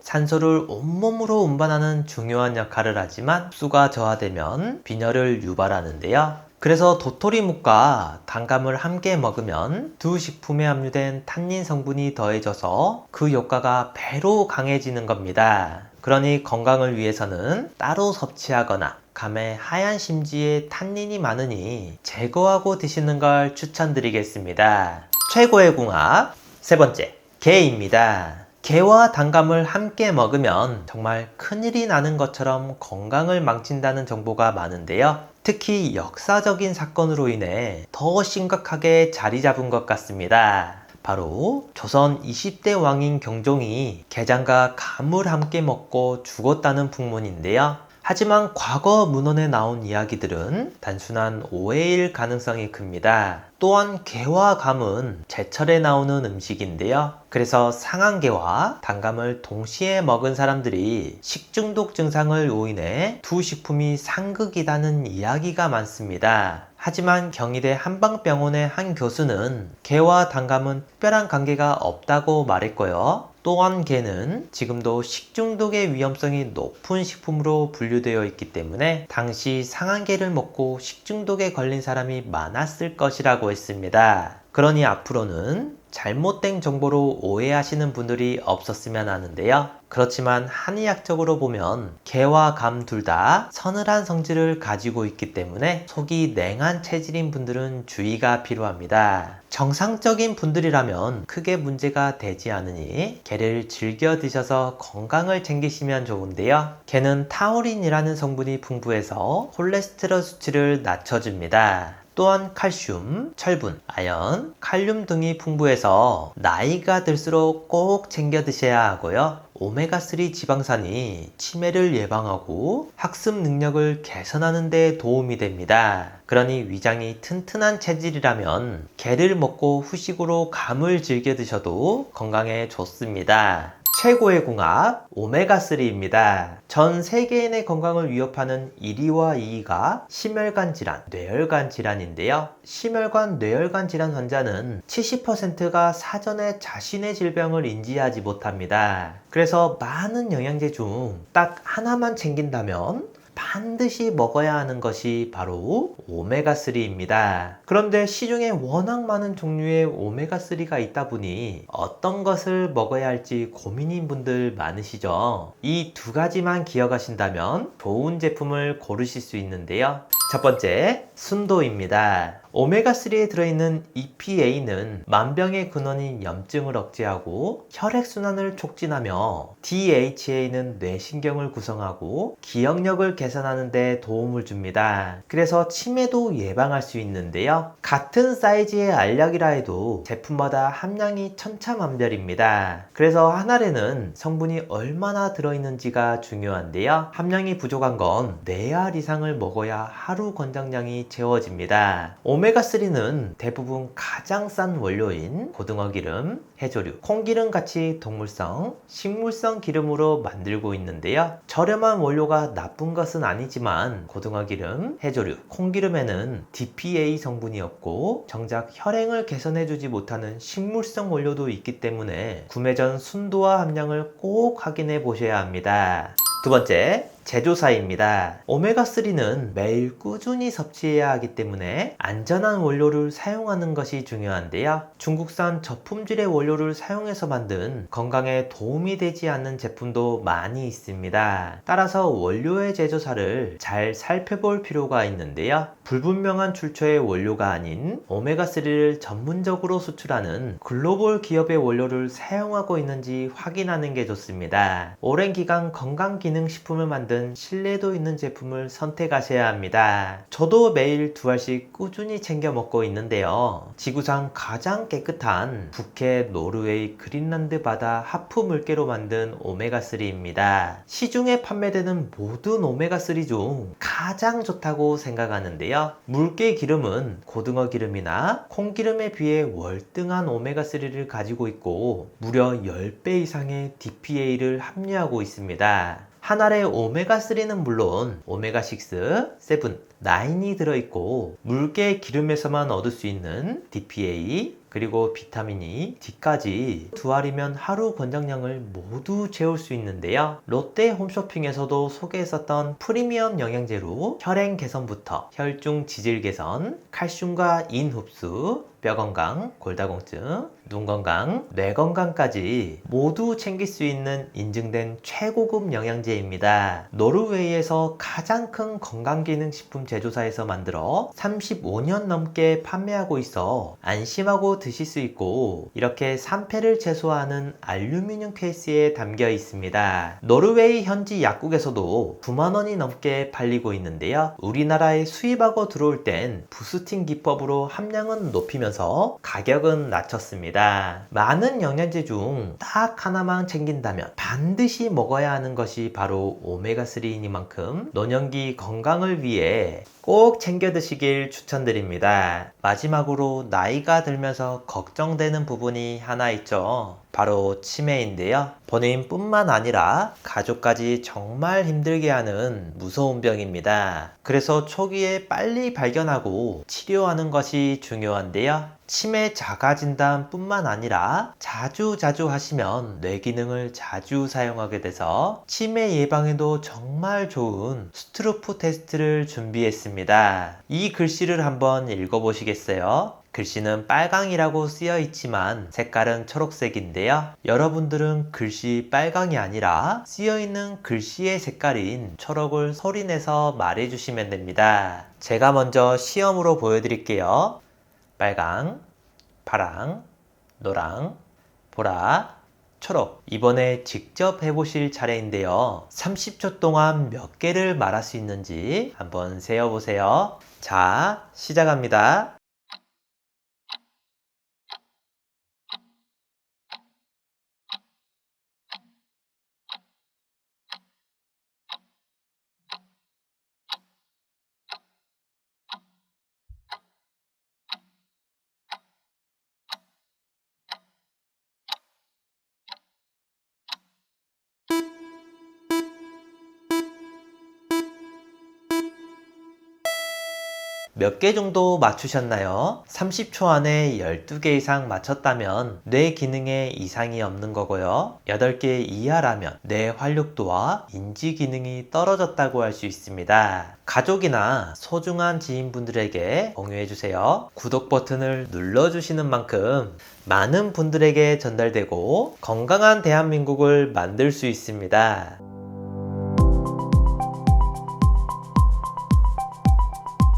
산소를 온몸으로 운반하는 중요한 역할을 하지만 흡수가 저하되면 빈혈을 유발하는데요. 그래서 도토리묵과 단감을 함께 먹으면 두 식품에 함유된 탄닌 성분이 더해져서 그 효과가 배로 강해지는 겁니다. 그러니 건강을 위해서는 따로 섭취하거나 감의 하얀 심지에 탄닌이 많으니 제거하고 드시는 걸 추천드리겠습니다. 최고의 궁합 세 번째, 게입니다. 게와 단감을 함께 먹으면 정말 큰일이 나는 것처럼 건강을 망친다는 정보가 많은데요. 특히 역사적인 사건으로 인해 더 심각하게 자리 잡은 것 같습니다. 바로 조선 20대 왕인 경종이 게장과 감을 함께 먹고 죽었다는 풍문인데요. 하지만 과거 문헌에 나온 이야기들은 단순한 오해일 가능성이 큽니다. 또한 게와 감은 제철에 나오는 음식인데요. 그래서 상한 게와 단감을 동시에 먹은 사람들이 식중독 증상을 요인해 두 식품이 상극이라는 이야기가 많습니다. 하지만 경희대 한방병원의 한 교수는 게와 단감은 특별한 관계가 없다고 말했고요. 또한 게는 지금도 식중독의 위험성이 높은 식품으로 분류되어 있기 때문에 당시 상한 게를 먹고 식중독에 걸린 사람이 많았을 것이라고 했습니다. 그러니 앞으로는 잘못된 정보로 오해하시는 분들이 없었으면 하는데요. 그렇지만 한의학적으로 보면 게와 감 둘 다 서늘한 성질을 가지고 있기 때문에 속이 냉한 체질인 분들은 주의가 필요합니다. 정상적인 분들이라면 크게 문제가 되지 않으니 게를 즐겨 드셔서 건강을 챙기시면 좋은데요. 게는 타우린이라는 성분이 풍부해서 콜레스테롤 수치를 낮춰줍니다. 또한 칼슘, 철분, 아연, 칼륨 등이 풍부해서 나이가 들수록 꼭 챙겨 드셔야 하고요. 오메가3 지방산이 치매를 예방하고 학습 능력을 개선하는 데 도움이 됩니다. 그러니 위장이 튼튼한 체질이라면 게를 먹고 후식으로 감을 즐겨 드셔도 건강에 좋습니다. 최고의 궁합 오메가3입니다. 전 세계인의 건강을 위협하는 1위와 2위가 심혈관 질환, 뇌혈관 질환인데요. 심혈관, 뇌혈관 질환 환자는 70%가 사전에 자신의 질병을 인지하지 못합니다. 그래서 많은 영양제 중 딱 하나만 챙긴다면 반드시 먹어야 하는 것이 바로 오메가3입니다. 그런데 시중에 워낙 많은 종류의 오메가3가 있다 보니 어떤 것을 먹어야 할지 고민인 분들 많으시죠? 이 두 가지만 기억하신다면 좋은 제품을 고르실 수 있는데요. 첫 번째, 순도입니다. 오메가3에 들어있는 EPA는 만병의 근원인 염증을 억제하고 혈액순환을 촉진하며 DHA는 뇌신경을 구성하고 기억력을 개선하는 데 도움을 줍니다. 그래서 치매도 예방할 수 있는데요. 같은 사이즈의 알약이라 해도 제품마다 함량이 천차만별입니다. 그래서 한 알에는 성분이 얼마나 들어있는지가 중요한데요. 함량이 부족한 건 4알 이상을 먹어야 하루 권장량이 채워집니다. 오메가3는 대부분 가장 싼 원료인 고등어 기름, 해조류, 콩기름 같이 동물성, 식물성 기름으로 만들고 있는데요. 저렴한 원료가 나쁜 것은 아니지만 고등어 기름, 해조류, 콩기름에는 DPA 성분이 없고 정작 혈행을 개선해주지 못하는 식물성 원료도 있기 때문에 구매 전 순도와 함량을 꼭 확인해 보셔야 합니다. 두 번째, 제조사입니다. 오메가3는 매일 꾸준히 섭취해야 하기 때문에 안전한 원료를 사용하는 것이 중요한데요. 중국산 저품질의 원료를 사용해서 만든 건강에 도움이 되지 않는 제품도 많이 있습니다. 따라서 원료의 제조사를 잘 살펴볼 필요가 있는데요. 불분명한 출처의 원료가 아닌 오메가3를 전문적으로 수출하는 글로벌 기업의 원료를 사용하고 있는지 확인하는 게 좋습니다. 오랜 기간 건강기능식품을 만든 신뢰도 있는 제품을 선택하셔야 합니다. 저도 매일 2알씩 꾸준히 챙겨 먹고 있는데요. 지구상 가장 깨끗한 북해, 노르웨이, 그린란드 바다 하프 물개로 만든 오메가3입니다. 시중에 판매되는 모든 오메가3 중 가장 좋다고 생각하는데요. 물개 기름은 고등어 기름이나 콩기름에 비해 월등한 오메가3를 가지고 있고 무려 10배 이상의 DPA를 함유하고 있습니다. 한 알의 오메가3는 물론 오메가6, 7, 9이 들어있고 물개 기름에서만 얻을 수 있는 DPA 그리고 비타민 D까지 2알이면 하루 권장량을 모두 채울 수 있는데요. 롯데 홈쇼핑에서도 소개했었던 프리미엄 영양제로 혈행 개선부터 혈중 지질 개선, 칼슘과 인 흡수, 뼈 건강, 골다공증, 눈 건강, 뇌 건강까지 모두 챙길 수 있는 인증된 최고급 영양제입니다. 노르웨이에서 가장 큰 건강기능식품 제조사에서 만들어 35년 넘게 판매하고 있어 안심하고 드실 수 있고 이렇게 산패를 최소화하는 알루미늄 케이스에 담겨 있습니다. 노르웨이 현지 약국에서도 9만 원이 넘게 팔리고 있는데요. 우리나라에 수입하고 들어올 땐 부스팅 기법으로 함량은 높이면서 가격은 낮췄습니다. 많은 영양제 중 딱 하나만 챙긴다면 반드시 먹어야 하는 것이 바로 오메가3이니만큼 노년기 건강을 위해 꼭 챙겨 드시길 추천드립니다. 마지막으로 나이가 들면서 걱정되는 부분이 하나 있죠. 바로 치매인데요. 본인뿐만 아니라 가족까지 정말 힘들게 하는 무서운 병입니다. 그래서 초기에 빨리 발견하고 치료하는 것이 중요한데요. 치매 자가 진단뿐만 아니라 자주 하시면 뇌 기능을 자주 사용하게 돼서 치매 예방에도 정말 좋은 스트루프 테스트를 준비했습니다. 이 글씨를 한번 읽어보시겠어요? 글씨는 빨강이라고 쓰여 있지만 색깔은 초록색인데요. 여러분들은 글씨 빨강이 아니라 쓰여 있는 글씨의 색깔인 초록을 소리내서 말해주시면 됩니다. 제가 먼저 시험으로 보여드릴게요. 빨강, 파랑, 노랑, 보라, 초록. 이번에 직접 해보실 차례인데요. 30초 동안 몇 개를 말할 수 있는지 한번 세어보세요. 자, 시작합니다. 몇 개 정도 맞추셨나요? 30초 안에 12개 이상 맞췄다면 뇌 기능에 이상이 없는 거고요. 8개 이하라면 뇌 활력도와 인지 기능이 떨어졌다고 할 수 있습니다. 가족이나 소중한 지인분들에게 공유해주세요. 구독 버튼을 눌러주시는 만큼 많은 분들에게 전달되고 건강한 대한민국을 만들 수 있습니다.